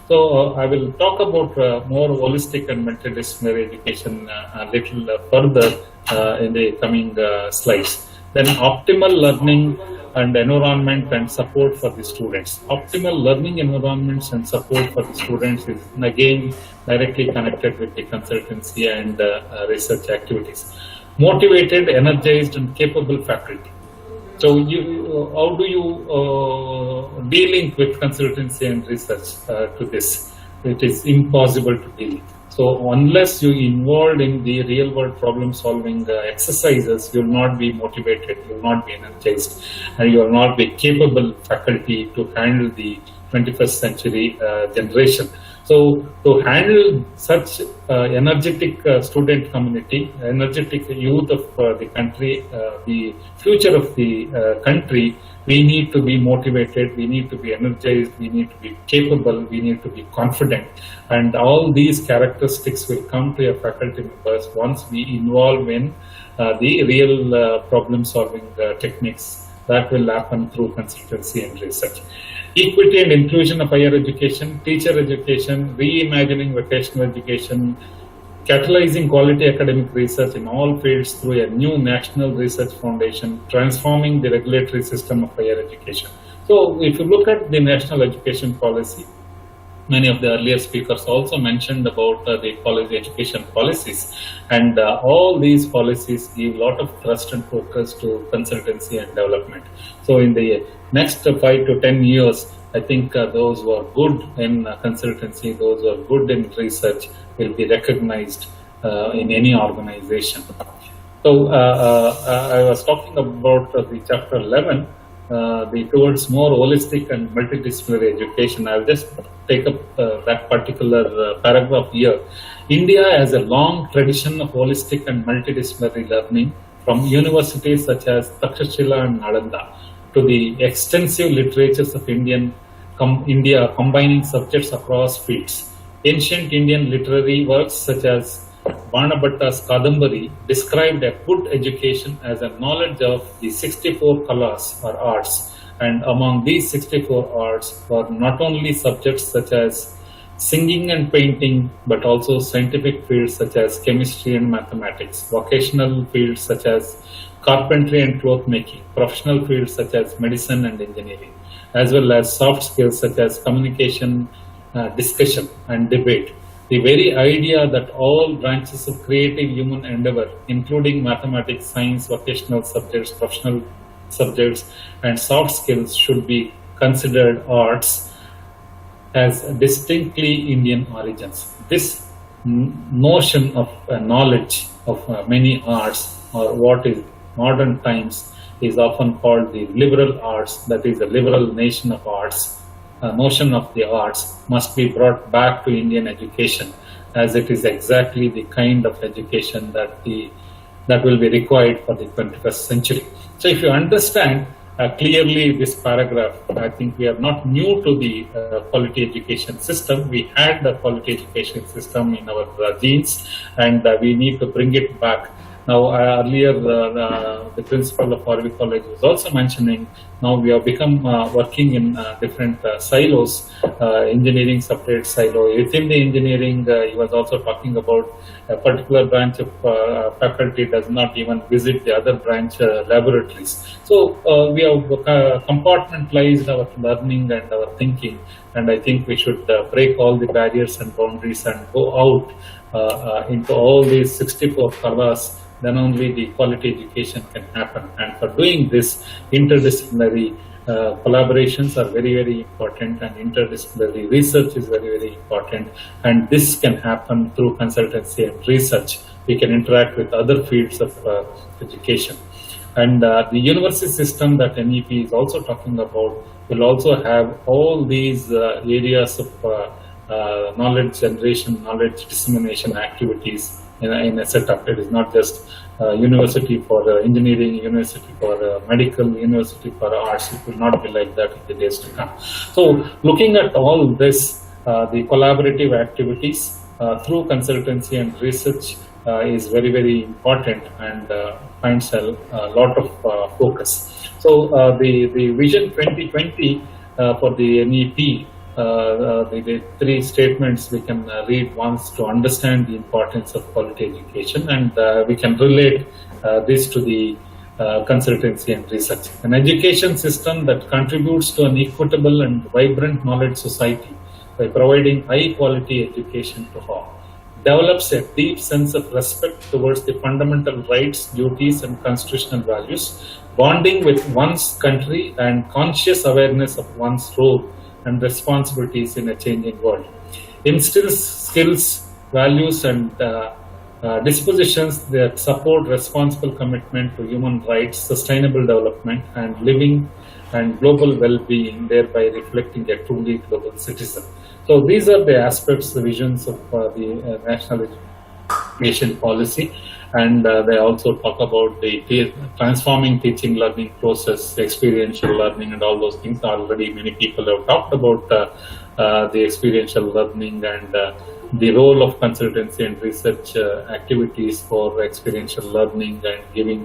So I will talk about more holistic and multidisciplinary education a little further in the coming slides. Then optimal learning and environment and support for the students. Optimal learning environments and support for the students is again directly connected with the consultancy and research activities. Motivated, energized and capable faculty. So how do you de-link with consultancy and research to this? It is impossible to de-link. So unless you involved in the real world problem solving exercises, you will not be motivated, you will not be energized, and you will not be capable faculty to handle the 21st century generation. So to handle such energetic student community, energetic youth of the country, the future of the country, we need to be motivated, we need to be energized, we need to be capable, we need to be confident. And all these characteristics will come to your faculty members once we involve in the real problem solving techniques that will happen through consultancy and research. Equity and inclusion of higher education, teacher education, reimagining vocational education, catalyzing quality academic research in all fields through a new national research foundation, transforming the regulatory system of higher education. So if you look at the national education policy, many of the earlier speakers also mentioned about the college education policies, and all these policies give a lot of thrust and focus to consultancy and development. So in the next 5 to 10 years, I think those who are good in consultancy, those who are good in research will be recognized in any organization. So I was talking about the chapter 11, the towards more holistic and multidisciplinary education. I'll just take up that particular paragraph here. India has a long tradition of holistic and multidisciplinary learning, from universities such as Takshashila and Nalanda to the extensive literatures of India combining subjects across fields. Ancient Indian literary works such as Banabhatta's Kadambari described a good education as a knowledge of the 64 kalas or arts, and among these 64 arts were not only subjects such as singing and painting, but also scientific fields such as chemistry and mathematics, vocational fields such as carpentry and cloth making, professional fields such as medicine and engineering, as well as soft skills such as communication, discussion and debate. The very idea that all branches of creative human endeavor, including mathematics, science, vocational subjects, professional subjects, and soft skills, should be considered arts, as distinctly Indian origins. This notion of knowledge of many arts, or what is modern times is often called the liberal arts, that is the liberal nation of arts. Notion of the arts must be brought back to Indian education, as it is exactly the kind of education that will be required for the 21st century. So if you understand clearly this paragraph, I think we are not new to the quality education system. We had the quality education system in our genes, and we need to bring it back. Now, earlier, the principal of Harvey College was also mentioning, now we have become working in different silos, engineering separate silo. Within the engineering, he was also talking about a particular branch of faculty does not even visit the other branch laboratories. So we have compartmentalized our learning and our thinking, and I think we should break all the barriers and boundaries and go out into all these 64 kalas. Then only the quality education can happen. And for doing this, interdisciplinary collaborations are very, very important, and interdisciplinary research is very, very important. And this can happen through consultancy and research. We can interact with other fields of education. And the university system that NEP is also talking about will also have all these areas of knowledge generation, knowledge dissemination activities in a setup. It is not just university for engineering, university for medical, university for arts. It will not be like that in the days to come. So looking at all this, the collaborative activities through consultancy and research is very, very important, and finds a lot of focus. So the Vision 2020 for the NEP, the three statements we can read once to understand the importance of quality education, and we can relate this to the consultancy and research. An education system that contributes to an equitable and vibrant knowledge society by providing high quality education to all, develops a deep sense of respect towards the fundamental rights, duties and constitutional values, bonding with one's country and conscious awareness of one's role and responsibilities in a changing world, instills skills, values and dispositions that support responsible commitment to human rights, sustainable development and living and global well-being, thereby reflecting a truly global citizen. So these are the aspects, the visions of the national education policy, and they also talk about the transforming teaching learning process, experiential learning, and all those things. Already many people have talked about the experiential learning and the role of consultancy and research activities for experiential learning and giving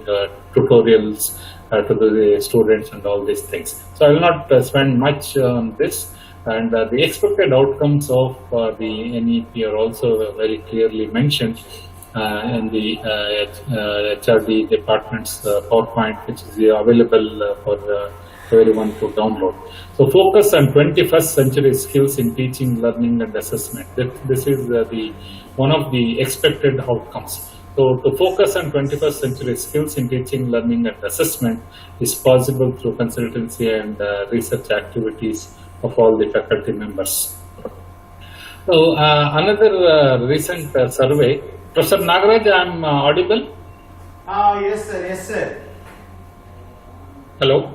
tutorials to the students and all these things. So I will not spend much on this. And the expected outcomes of the NEP are also very clearly mentioned in the HRD department's PowerPoint, which is available for everyone to download. So focus on 21st century skills in teaching, learning and assessment. This is one of the expected outcomes. So to focus on 21st century skills in teaching, learning and assessment is possible through consultancy and research activities of all the faculty members. So another recent survey, Professor Nagaraj, I am audible? Yes sir, yes sir. Hello?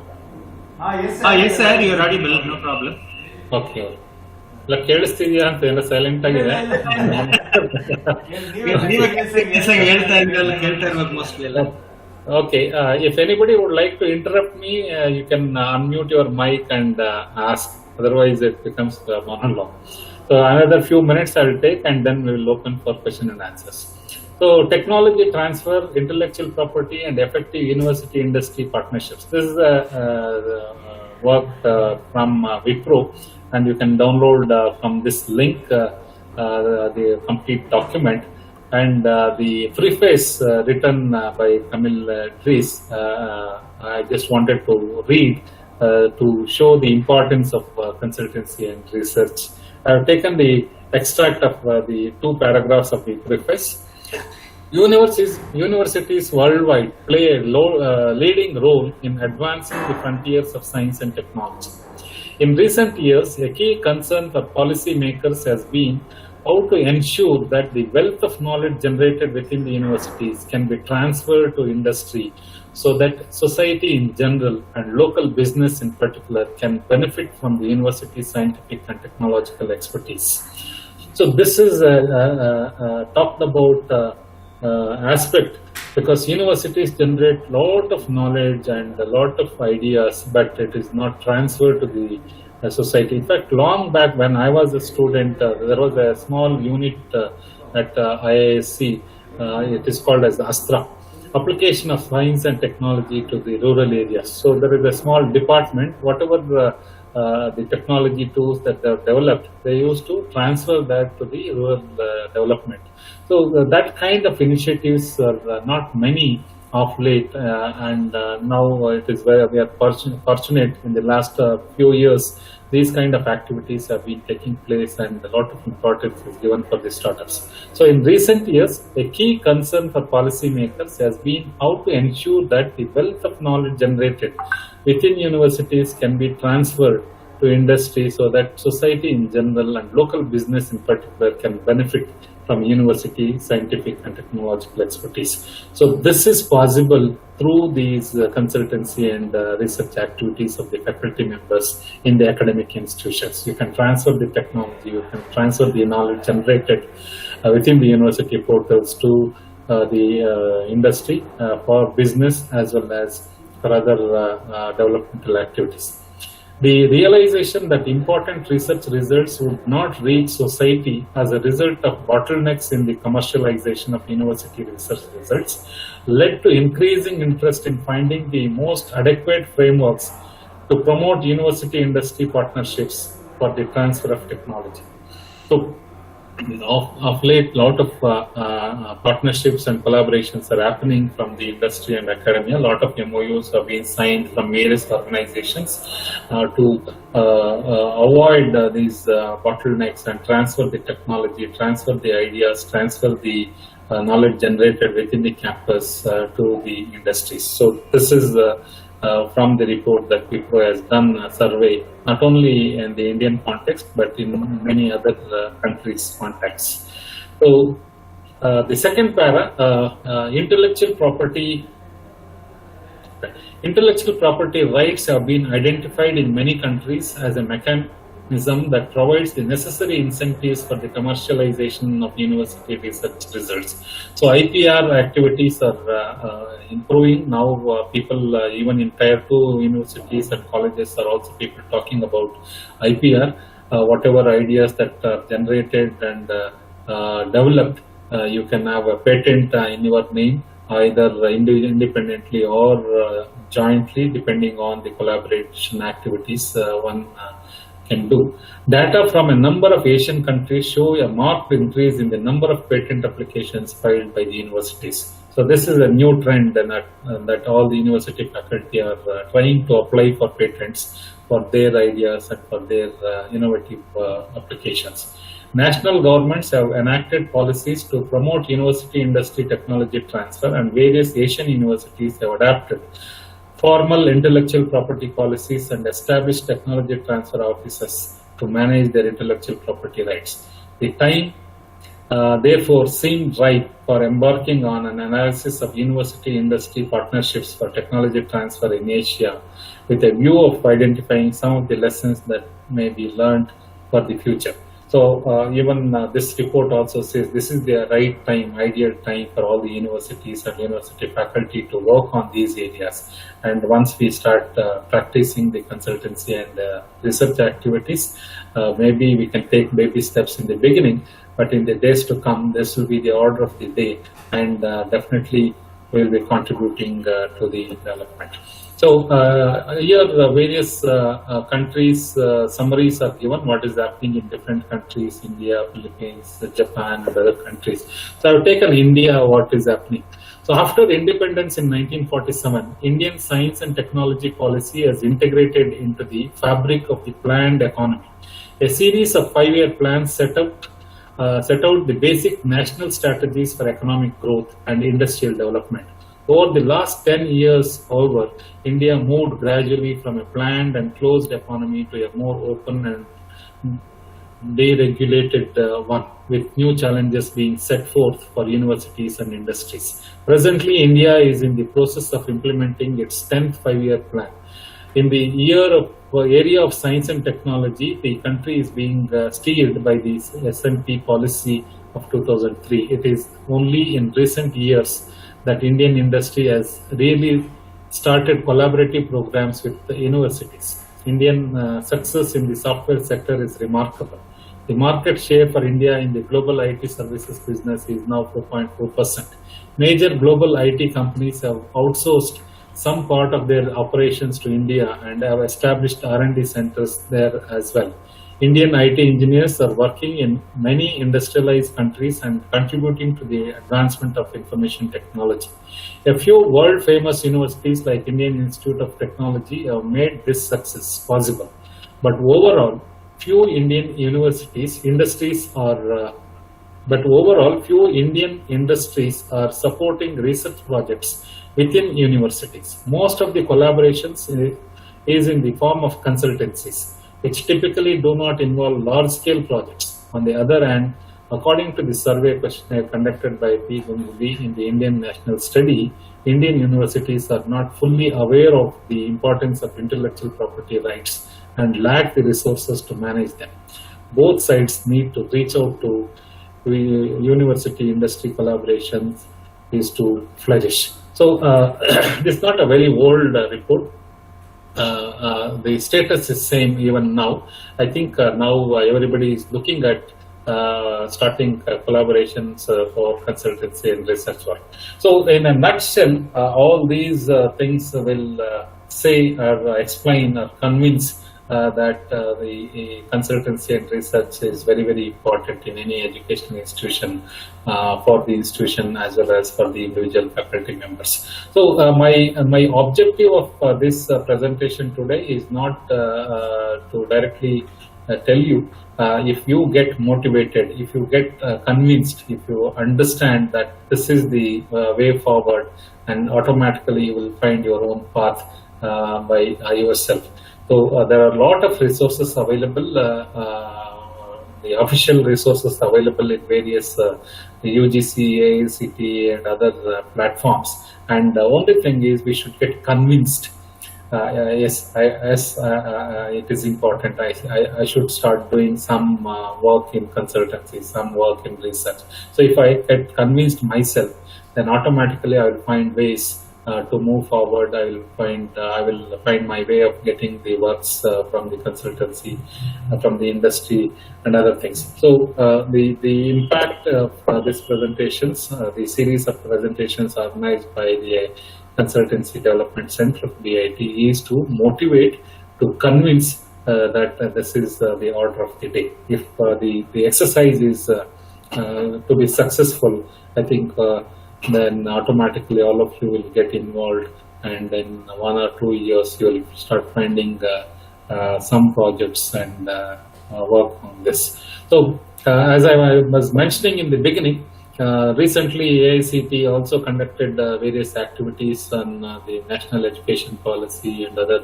Yes sir. Yes sir, you are audible, no problem. Okay. ಕೇಳಿಸ್ತಿದ್ಯಾ ಅಂತ ಏನೋ silent ಆಗಿದೆ. Okay, if anybody would like to interrupt me, you can unmute your mic and ask. Otherwise, it becomes monologue. So another few minutes I will take, and then we will open for question and answers. So technology transfer, intellectual property, and effective university industry partnerships. This is work from Wipro, and you can download from this link the complete document. And the preface written by Camille Dries, I just wanted to read to show the importance of consultancy and research. I have taken the extract of the 2 paragraphs of the preface. Universities worldwide play a leading role in advancing the frontiers of science and technology. In recent years, a key concern for policymakers has been how to ensure that the wealth of knowledge generated within the universities can be transferred to industry so that society in general and local business in particular can benefit from the university's scientific and technological expertise. So this is talked about aspect, because universities generate lot of knowledge and a lot of ideas, but it is not transferred to the society. In fact, long back when I was a student, there was a small unit at IISc. It is called as the Astra, Application of Science and Technology to the Rural Areas. So there is a small department, whatever the technology tools that they have developed, they used to transfer that to the rural development. So that kind of initiatives are not many of late, and now it is where we are fortunate in the last few years. These kind of activities have been taking place, and a lot of importance is given for the startups. So in recent years, a key concern for policymakers has been how to ensure that the wealth of knowledge generated within universities can be transferred to industry so that society in general and local business in particular can benefit from university scientific and technological expertise. So this is possible through these consultancy and research activities of the faculty members in the academic institutions. You can transfer the technology, you can transfer the knowledge generated within the university portals to the industry for business as well as for other developmental activities. The realization that important research results would not reach society as a result of bottlenecks in the commercialization of university research results led to increasing interest in finding the most adequate frameworks to promote university industry partnerships for the transfer of technology. So of late, lot of partnerships and collaborations are happening from the industry and academia. A lot of MOUs have been signed from various organizations to avoid these bottlenecks and transfer the technology, transfer the ideas, transfer the knowledge generated within the campus to the industries. So this is from the report that Wipro has done a survey, not only in the Indian context, but in many other countries' contexts. So the second para, intellectual property rights have been identified in many countries as a mechanism that provides the necessary incentives for the commercialization of university research results. So IPR activities are improving now. People even in tier 2 universities and colleges are also people talking about IPR. Whatever ideas that are generated and developed, you can have a patent in your name, either independently or jointly, depending on the collaboration activities one can do. Data from a number of Asian countries show a marked increase in the number of patent applications filed by the universities. So this is a new trend that all the university faculty are trying to apply for patents for their ideas and for their innovative applications. National governments have enacted policies to promote university industry technology transfer, and various Asian universities have adapted formal intellectual property policies and established technology transfer offices to manage their intellectual property rights. The time therefore seemed ripe for embarking on an analysis of university industry partnerships for technology transfer in Asia, with a view of identifying some of the lessons that may be learned for the future. So even this report also says this is the right time, ideal time for all the universities and university faculty to work on these areas. And once we start practicing the consultancy and research activities, maybe we can take baby steps in the beginning, but in the days to come, this will be the order of the day, and definitely will be contributing to the development. So here various countries summaries are given, what is happening in different countries, India, Philippines, Japan and other countries. So I have taken India, what is happening. So after independence in 1947, Indian science and technology policy has integrated into the fabric of the planned economy. A series of 5-year plans set out the basic national strategies for economic growth and industrial development. Over the last 10 years, however, India moved gradually from a planned and closed economy to a more open and deregulated one, with new challenges being set forth for universities and industries. Presently, India is in the process of implementing its 10th 5-year plan. In the area of science and technology, the country is being steered by the S&P policy of 2003. It is only in recent years that Indian industry has really started collaborative programs with the universities. Indian success in the software sector is remarkable. The market share for India in the global IT services business is now 4.4%. Major global IT companies have outsourced some part of their operations to India and have established R&D centers there as well. Indian IT engineers are working in many industrialized countries and contributing to the advancement of information technology. A few world-famous universities like Indian Institute of Technology have made this success possible. But overall, few Indian industries are supporting research projects within universities. Most of the collaborations is in the form of consultancies, which typically do not involve large-scale projects. On the other hand, according to the survey questionnaire conducted by PwC in the Indian National Study, Indian universities are not fully aware of the importance of intellectual property rights and lack the resources to manage them. Both sides need to reach out to university industry collaborations is to flourish. So this is not a very old report. The status is same even now. I think now everybody is looking at starting collaborations for consultancy and research work. So in a nutshell, all these things will say or explain or convince that the consultancy and research is very, very important in any educational institution, for the institution as well as for the individual faculty members. So my objective of this presentation today is not to directly tell you if you get motivated, if you get convinced, if you understand that this is the way forward, and automatically you will find your own path by yourself. So there are a lot of resources available, the official resources available in various UGC, AICTE and other platforms. And the only thing is we should get convinced it is important. I should start doing some work in consultancy, some work in research. So if I get convinced myself, then automatically I will find ways to move forward. I will find my way of getting the works from the consultancy, from the industry, and other things. So the impact of these presentations, the series of presentations organized by the Consultancy Development Center of BIT, is to motivate, to convince that this is the order of the day. If the exercise is to be successful, I think then automatically all of you will get involved, and in 1 or 2 years you will start finding some projects and work on this. So as I was mentioning in the beginning, recently AICT also conducted various activities on the national education policy and other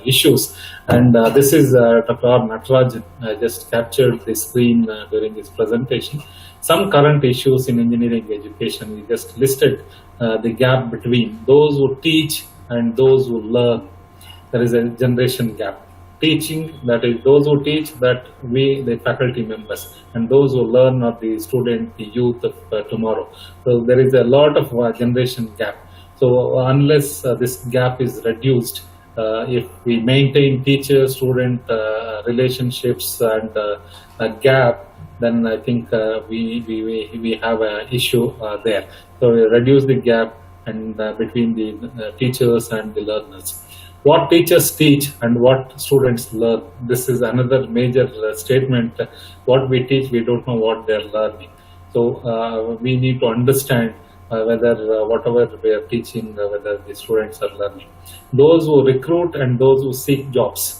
issues, and this is Dr. Natarajan just captured the screen during his presentation. Some current issues in engineering education, we just listed the gap between those who teach and those who learn. There is a generation gap. Teaching, that is those who teach, that we, the faculty members, and those who learn are the student, the youth of tomorrow. So there is a lot of generation gap. So unless this gap is reduced, if we maintain teacher-student relationships and a gap, then I think we have an issue there. So we reduce the gap and between the teachers and the learners. What teachers teach and what students learn, this is another major statement. What we teach, we don't know what they're learning. So we need to understand whether whatever we are teaching, whether the students are learning. Those who recruit and those who seek jobs.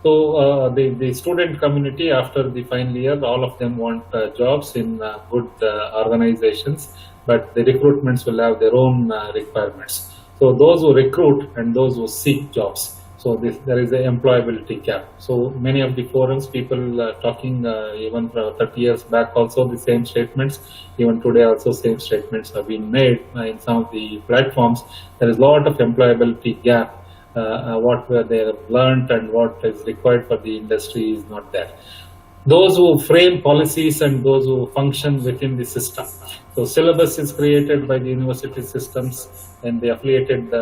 So the student community, after the final year, all of them want jobs in good organizations, but the recruitments will have their own requirements. So those who recruit and those who seek jobs. So there is an employability gap. So many of the forums, people talking even 30 years back also the same statements. Even today also same statements have been made in some of the platforms. There is a lot of employability gap. What they have learned and what is required for the industry is not there. Those who frame policies and those who function within the system. So syllabus is created by the university systems and the affiliated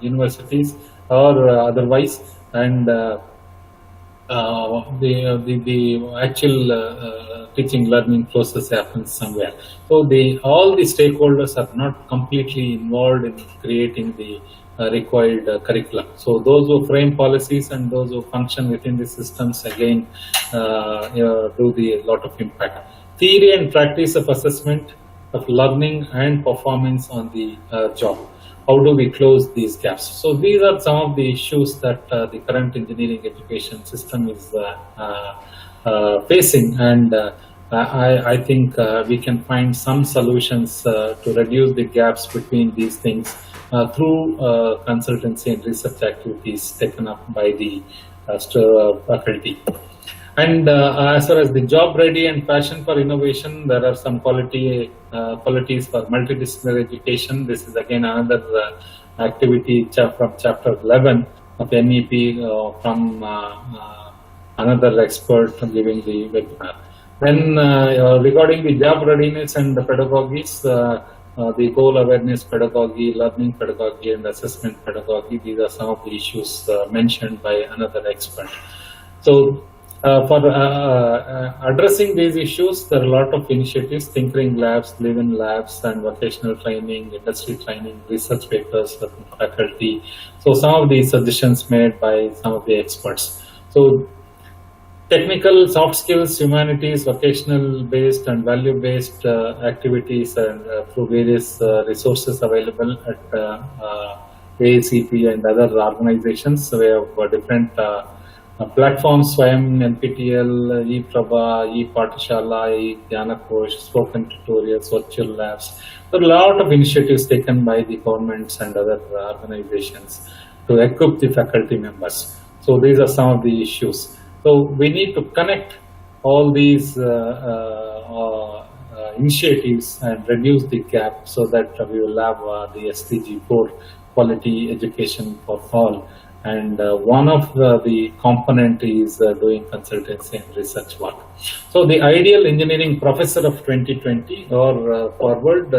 universities or otherwise, and the actual teaching learning process happens somewhere. So all the stakeholders are not completely involved in creating the required curriculum. So those who frame policies and those who function within the systems again do the lot of impact. Theory and practice of assessment of learning and performance on the job. How do we close these gaps? So these are some of the issues that the current engineering education system is facing, and I think we can find some solutions to reduce the gaps between these things through consultancy and research activities taken up by the faculty. And as far as the job ready and passion for innovation, there are some qualities for multidisciplinary education. This is again another activity from chapter 11 of NEP from another expert giving the webinar. Then regarding the job readiness and the pedagogies, the goal awareness pedagogy, learning pedagogy, and assessment pedagogy, these are some of the issues mentioned by another expert. So for addressing these issues, there are a lot of initiatives: tinkering labs, live-in labs, and vocational training, industry training, research papers for faculty. So some of the suggestions made by some of the experts. So technical, soft skills, humanities, vocational based and value based activities, and through various resources available at AICP and other organizations. We have different platforms: Swayam, NPTEL, ePrabha, ePathshala, eDhyanakosh, spoken tutorials, virtual labs. There are a lot of initiatives taken by the governments and other organizations to equip the faculty members. So these are some of the issues. So we need to connect all these initiatives and reduce the gap so that we will have the SDG 4 quality education for all. And one of the component is doing consultancy and research work. So the ideal engineering professor of 2020 or forward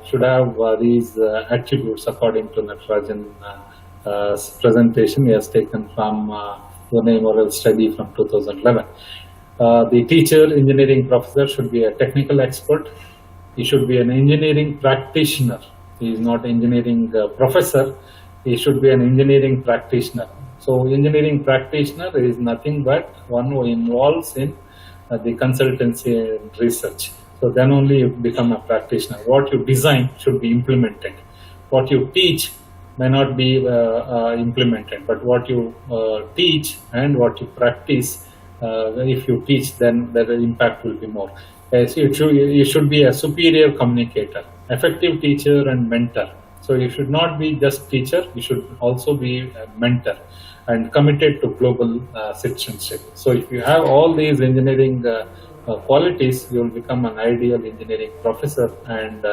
should have these attributes according to Natarajan's presentation. He has taken from Pune Moral Study from 2011. The teacher engineering professor should be a technical expert. He should be an engineering practitioner. He is not engineering professor. He should be an engineering practitioner. So engineering practitioner is nothing but one who involves in the consultancy and research. So then only you become a practitioner. What you design should be implemented. What you teach may not be implemented, but what you teach and what you practice, if you teach, then the impact will be more. So you should be a superior communicator, effective teacher and mentor. So you should not be just teacher, you should also be a mentor and committed to global citizenship. So if you have all these engineering qualities, you will become an ideal engineering professor. And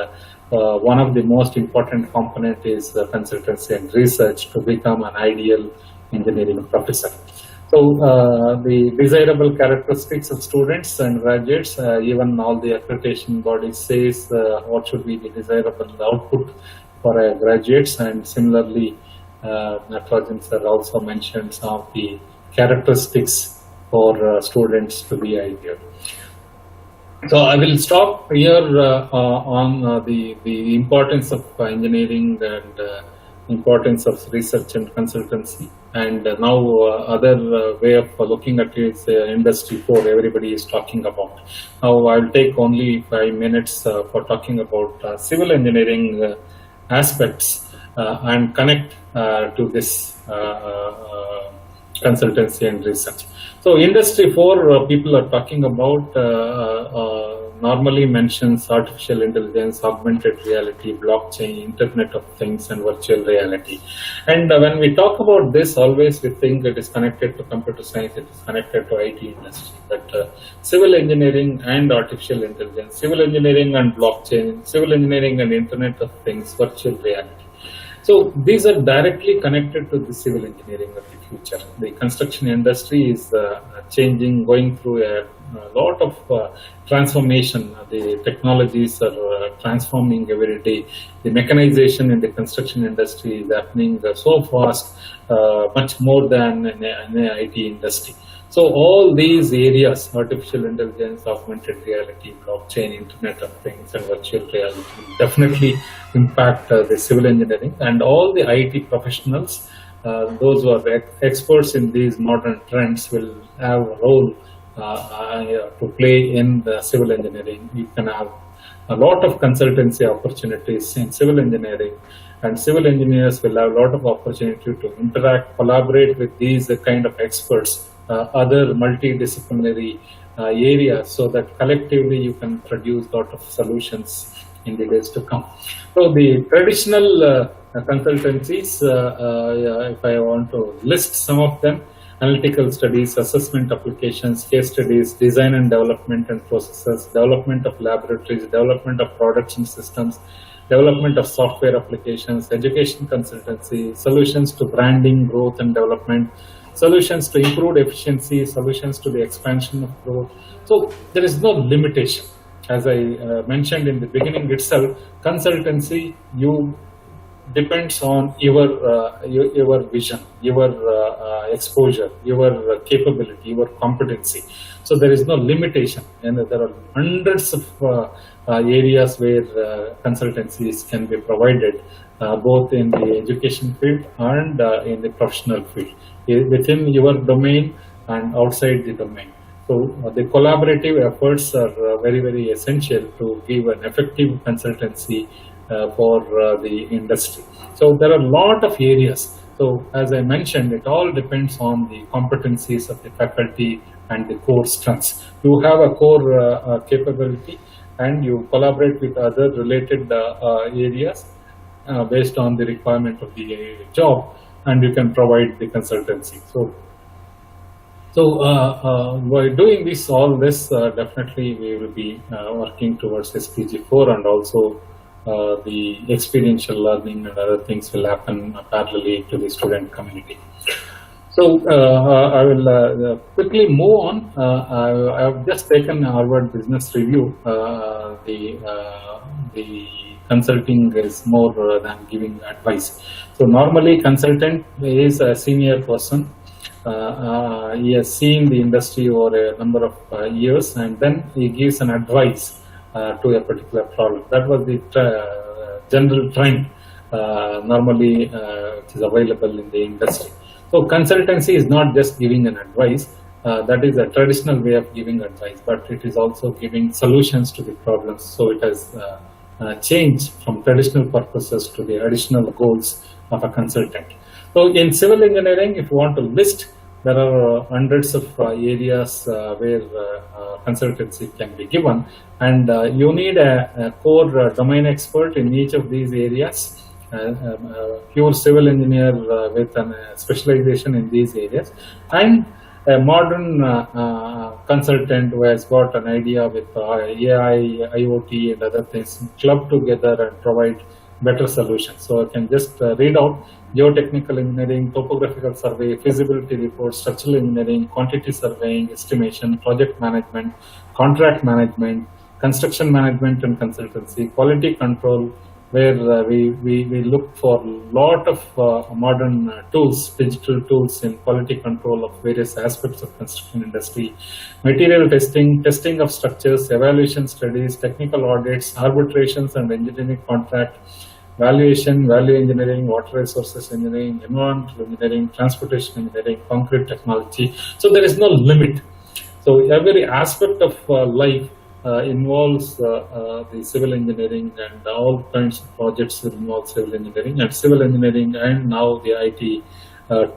one of the most important component is consultancy and research to become an ideal engineering professor. So the desirable characteristics of students and graduates, even all the accreditation bodies says what should be the desirable output for graduates, and similarly Natarajan sir also mentioned some of the characteristics for students to be ideal. So I will stop here on the importance of engineering and importance of research and consultancy, and now other way of looking at it is industry 4 everybody is talking about. Now I will take only 5 minutes for talking about civil engineering aspects and connect to this consultancy and research. So industry 4 people are talking about normally mentions artificial intelligence, augmented reality, blockchain, Internet of Things and virtual reality. And when we talk about this, always we think it is connected to computer science, it is connected to IT industry. But civil engineering and artificial intelligence, civil engineering and blockchain, civil engineering and Internet of Things, virtual reality. So these are directly connected to the civil engineering of the future. The construction industry is changing, going through a lot of transformation. The technologies are transforming every day. The mechanization in the construction industry is happening so fast, much more than in the IT industry. So all these areas, artificial intelligence, augmented reality, blockchain, Internet of Things and virtual reality will definitely impact the civil engineering, and all the IT professionals, those who are experts in these modern trends will have a role to play in the civil engineering. You can have a lot of consultancy opportunities in civil engineering, and civil engineers will have a lot of opportunity to interact, collaborate with these kind of experts, other multidisciplinary areas, so that collectively you can produce a lot of solutions in the days to come. So the traditional consultancies, if I want to list some of them: analytical studies, assessment applications, case studies, design and development and processes, development of laboratories, development of products and systems, development of software applications, education consultancy, solutions to branding, growth and development, solutions to improved efficiency, solutions to the expansion of growth. So there is no limitation. As I mentioned in the beginning itself, consultancy depends on your vision, your exposure, your capability, your competency. So there is no limitation, and there are hundreds of areas where consultancies can be provided, both in the education field and in the professional field, within your domain and outside the domain. So the collaborative efforts are very, very essential to give an effective consultancy for the industry. So there are a lot of areas. So as I mentioned, it all depends on the competencies of the faculty and the core strengths. You have a core capability, and you collaborate with other related areas based on the requirement of the job, and you can provide the consultancy. So So by doing all this, definitely we will be working towards SPG4, and also the experiential learning and other things will happen parallelly to the student community. So I will quickly move on. I have just taken Harvard Business Review. The consulting is more than giving advice. So normally consultant is a senior person. He has seen the industry over a number of years, and then he gives an advice to a particular problem. That was the general trend normally which is available in the industry. So consultancy is not just giving an advice, that is a traditional way of giving advice, but it is also giving solutions to the problems. So it has changed from traditional purposes to the additional goals of a consultant. So in civil engineering, if you want to list, there are hundreds of areas where consultancy can be given, and you need a core domain expert in each of these areas. Pure civil engineer with a specialization in these areas, and a modern consultant who has got an idea with AI, IoT and other things clubbed together and provide better solutions. So I can just read out: geotechnical engineering, topographical survey, feasibility report, structural engineering, quantity surveying, estimation, project management, contract management, construction management and consultancy, quality control, where we look for a lot of modern tools, digital tools in quality control of various aspects of construction industry, material testing, testing of structures, evaluation studies, technical audits, arbitrations and engineering contract, valuation, value engineering, water resources engineering, environmental engineering, transportation engineering, concrete technology. So there is no limit. So every aspect of life involves the civil engineering, and all kinds of projects will involve civil engineering, and civil engineering and now the IT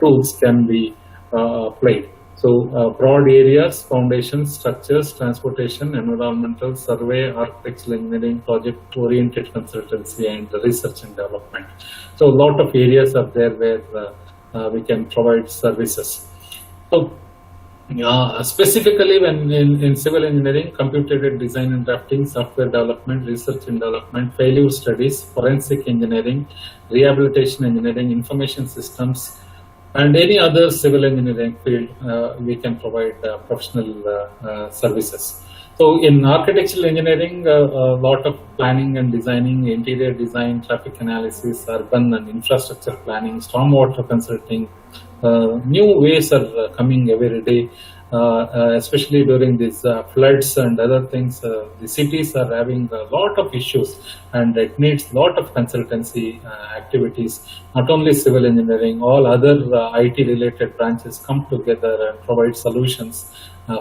tools can be applied. So broad areas: foundations, structures, transportation, environmental, survey, architectural engineering, project-oriented consultancy, and research and development. So a lot of areas are there where we can provide services. So specifically when in civil engineering, computer-aided design and drafting, software development, research and development, failure studies, forensic engineering, rehabilitation engineering, information systems, and any other civil engineering field, we can provide professional services. So in architectural engineering, a lot of planning and designing, interior design, traffic analysis, urban and infrastructure planning, stormwater consulting. New ways are coming every day, especially during these floods and other things. The cities are having a lot of issues, and it needs a lot of consultancy activities. Not only civil engineering, all other IT related branches come together and provide solutions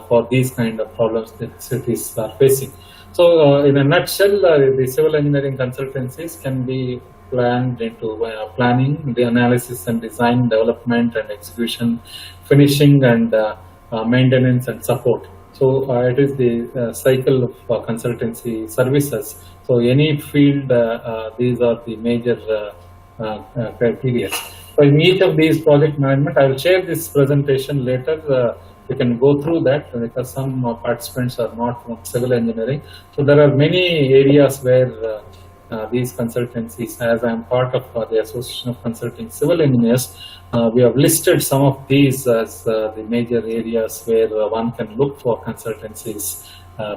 for these kind of problems that cities are facing. So in a nutshell, the civil engineering consultancies can be planned into planning, the analysis and design, development and execution, finishing and maintenance and support. So it is the cycle of consultancy services. So any field, these are the major criteria. So in each of these project management, I will share this presentation later. You can go through that because some participants are not from civil engineering. So there are many areas where these consultancies, as I am part of the Association of Consulting Civil Engineers, we have listed some of these as the major areas where one can look for consultancies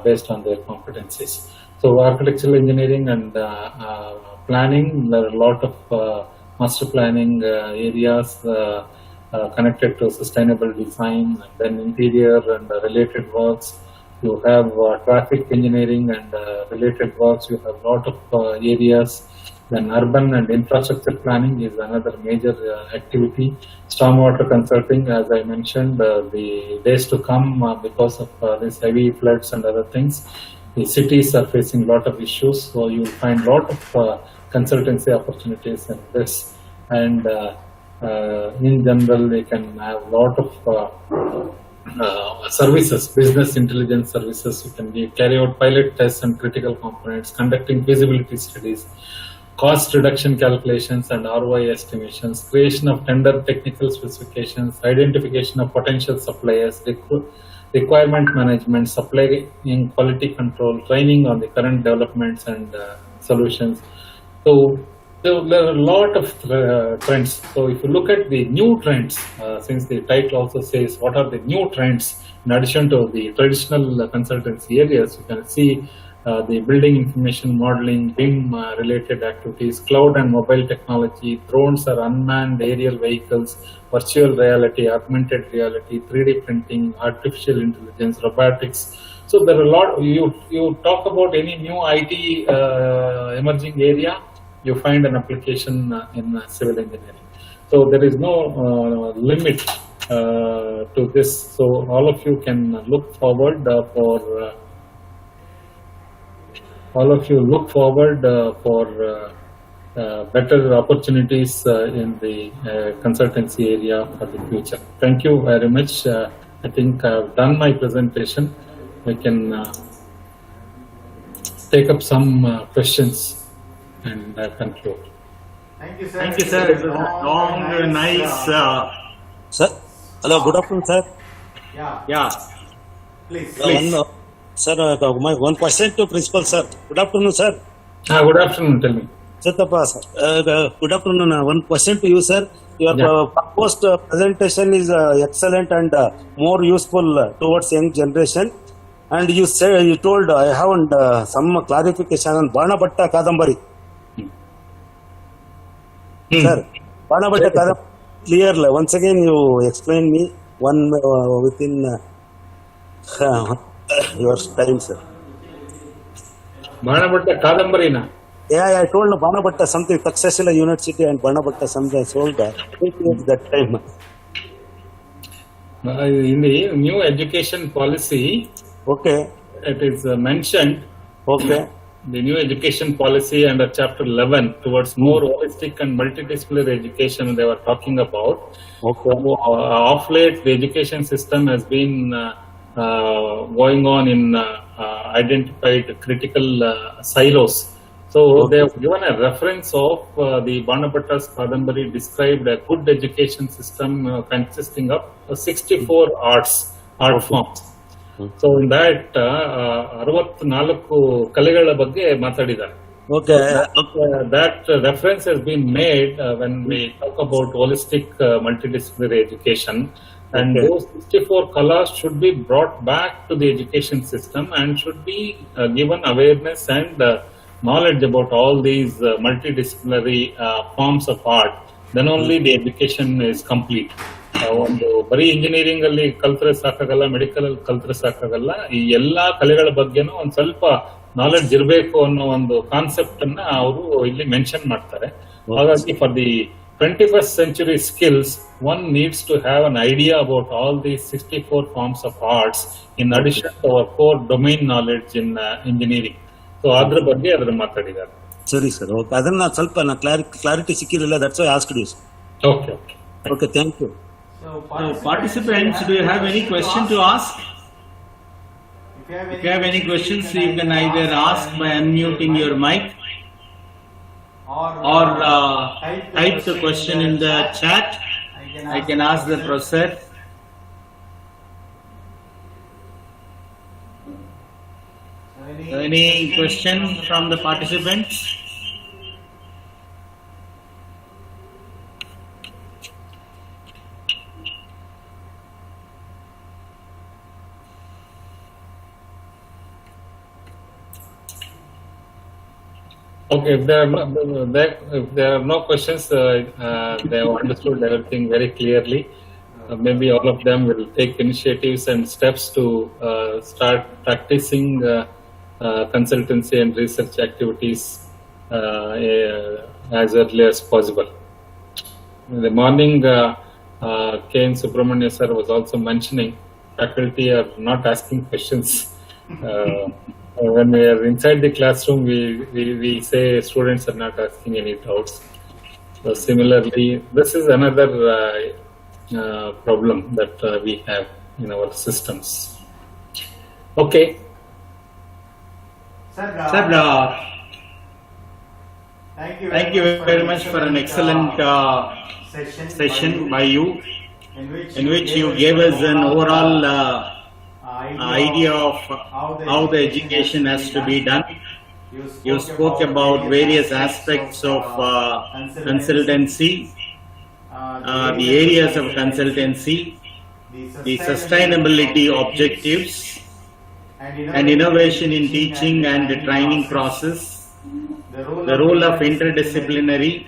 based on their competencies. So architectural engineering and planning, there are a lot of master planning areas connected to sustainable design, and then interior and related works. You have traffic engineering and related works. You have a lot of areas. Then urban and infrastructure planning is another major activity. Stormwater consulting, as I mentioned, the days to come because of these heavy floods and other things, the cities are facing a lot of issues. So you will find a lot of consultancy opportunities in this. And in general, we can have a lot of services, business intelligence services. You can carry out pilot tests and critical components, conducting feasibility studies, cost reduction calculations and ROI estimations, creation of tender technical specifications, identification of potential suppliers, requirement management, supply in quality control, training on the current developments and solutions. So there are a lot of trends. So if you look at the new trends, since the title also says what are the new trends in addition to the traditional consultancy areas, you can see the building information modeling, BIM related activities, cloud and mobile technology, drones or unmanned aerial vehicles, virtual reality, augmented reality, 3D printing, artificial intelligence, robotics. So there are a lot. You talk about any new IT emerging area, you find an application in civil engineering. So there is no limit to this. So all of you can look forward for better opportunities in the consultancy area for the future. Thank you very much. I think I've done my presentation. We can take up some questions and conclude. Thank you, sir. Thank you, sir. It was long, nice. Sir, hello, good afternoon, sir. Yeah, Please. Sir, my one question to principal, sir. Good afternoon, sir. Good afternoon, tell me. Sir, good afternoon. One question to you, sir. Your proposed presentation is excellent and more useful towards young generation. And you told I have some clarification on Banabhatta Kadambari. Sir, Banabhatta Kadambari, clearly. Once again, you explain me one within your time, sir. Banabhatta Kadambarina. Yeah, I told Banabhatta something, Taxila University and Banabhatta something, I told that time. In the new education policy, Okay, it is mentioned, okay, the new education policy under chapter 11 towards more holistic and multidisciplinary education they were talking about. okay, Of late, the education system has been going on in identified critical silos. So they have given a reference of the Banabhatta's Kadambari described a good education system consisting of 64 art forms. So in that 64 ಕಲೆಗಳ ಬಗ್ಗೆ ಮಾತಾಡಿದ್ದಾರೆ. okay, That reference has been made when we talk about holistic multidisciplinary education, and those 64 colors should be brought back to the education system and should be given awareness and knowledge about all these multidisciplinary forms of art. Then only the education is complete. ಒಂದು ಬರೀ engineering ಅಲ್ಲಿ ಕಲ್ತ್ರೆ ಸಾಕಾಗಲ್ಲ, medical ಅಲ್ಲಿ ಕಲ್ತ್ರೆ ಸಾಕಾಗಲ್ಲ, ಈ ಎಲ್ಲಾ ಕಲೆಗಳ ಬಗ್ಗೆನೂ ಒಂದ್ ಸ್ವಲ್ಪ ನಾಲೆಡ್ಜ್ ಇರಬೇಕು ಅನ್ನೋ ಒಂದು ಕಾನ್ಸೆಪ್ಟ್ ಅನ್ನ ಅವರು ಇಲ್ಲಿ ಮೆನ್ಷನ್ ಮಾಡ್ತಾರೆ. ಹಾಗಾಗಿ for the 21st century skills, one needs to have an idea about all these 64 forms of arts in addition to our core domain knowledge in engineering. So ಅದ್ರ ಬಗ್ಗೆ ಅದನ್ನ ಮಾತಾಡಿದ್ದಾರೆ. ಸರಿ ಸರ್, ಓಕೆ, ಅದನ್ನ ಸ್ವಲ್ಪ ಕ್ಲಾರಿಟಿ ಸಿಕ್ಕಿರಲಿಲ್ಲ, that's why asked you. Okay. Okay, thank you. So participants, do you have any question to ask? If you have any questions, you can either ask by unmuting your mic or type the question in the chat. I can ask the professor. So any question from the participants? Okay, if there are no questions, they have understood everything very clearly. Maybe all of them will take initiatives and steps to start practicing consultancy and research activities as early as possible. In the morning, K. N. Subramania sir was also mentioning faculty are not asking questions. When we are inside the classroom, we say students are not asking any doubts. So similarly, this is another problem that we have in our systems. Okay. Sir, Thank you very much for an excellent session by you, in which you gave us an overall idea of how the education has to be done. You spoke about various aspects of consultancy, the areas of consultancy, the sustainability objectives, and innovation in teaching and training process, the role of interdisciplinary,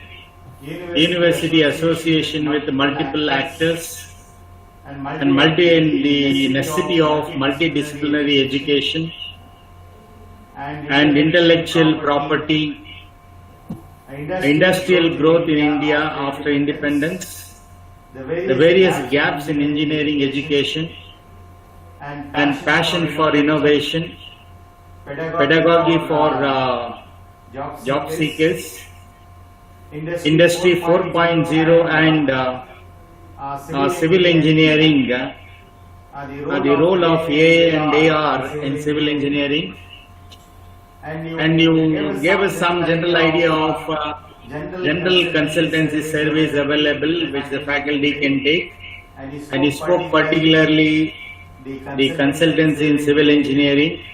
university association with multiple actors, and the necessity of multidisciplinary education, and intellectual property, industrial growth in India after independence, the various gaps in engineering education, and passion for innovation, pedagogy for job seekers, Industry 4.0 and civil engineering, the role of AI and AR in civil engineering, and you gave us some general idea of general consultancy service available which the faculty can take, and you spoke particularly the consultancy in civil engineering,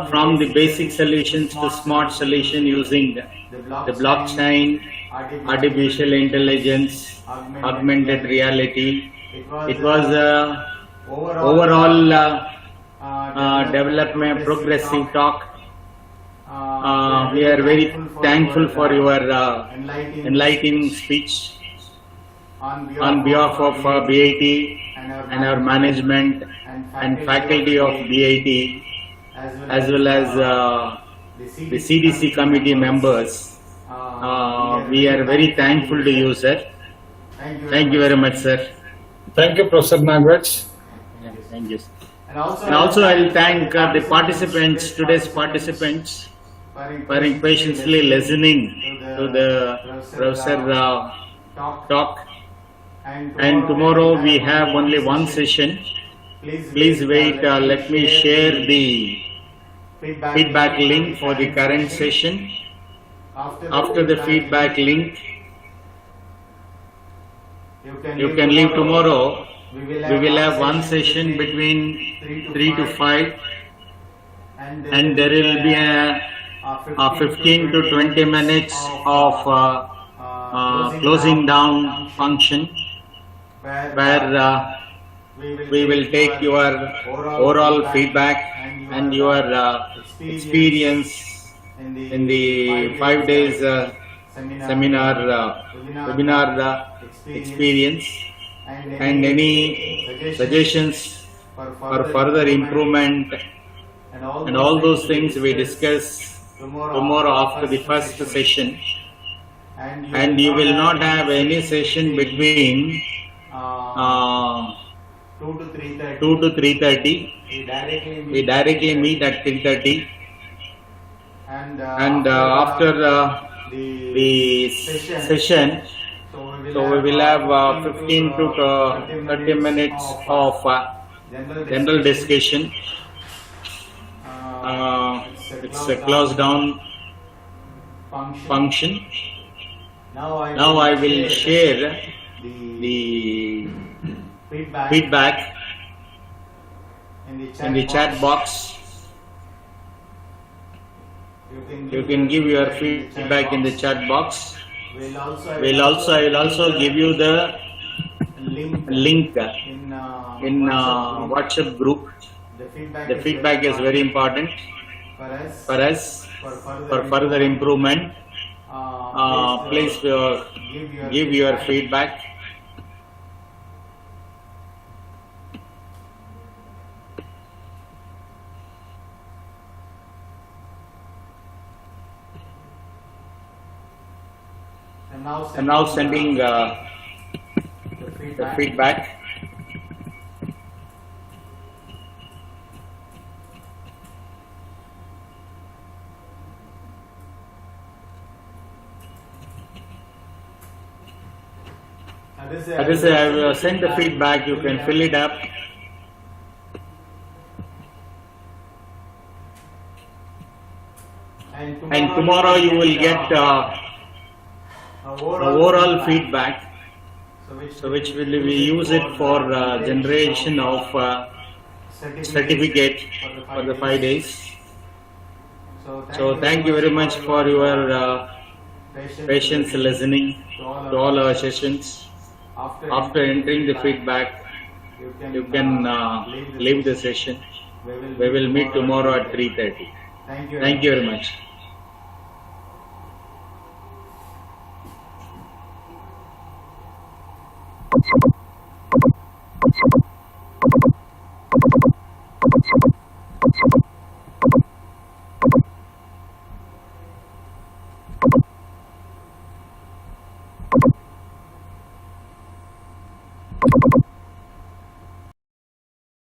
from the basic solutions to smart solution using the blockchain, artificial intelligence, augmented reality. It was overall development, progressive talk. We are very thankful for your enlightening speech on behalf of BIT and our management and faculty of BIT, as well as the CDC committee members. We are very thankful to you, sir. Thank you very much, sir. Thank you, Professor Nagraj. Thank you. And also I will thank the participants, today's participants, for patiently listening to the Professor talk. And tomorrow we have only one session. Please wait, let me share the feedback link for the current session. After the feedback link, you can leave tomorrow. We will have one session between 3 to 5, and there will be a 15 to 20 minutes of closing down function, where we will take your overall feedback and your experience in the 5 days webinar experience, and any suggestions for further improvement, and all those things we discuss tomorrow after the first session. And you will not have any session between 2 to 3:30. We directly meet at 3:30, and after the session, so we will have 15 to 30 minutes of general discussion. It's a closed down function. Now I will share the feedback in the chat box. You can give your feedback in the chat box. I will also give you the link in WhatsApp group. The feedback is very important for us for further improvement. Please give your feedback. And now sending the feedback. That is, I have sent the feedback. You can fill it up. And tomorrow you will get overall feedback. So which will we use it for generation of certificate for the 5 days. So thank you very much for your patience listening to all our sessions. After entering the feedback, you can leave the session. We will meet tomorrow at 3:30. Thank you very much.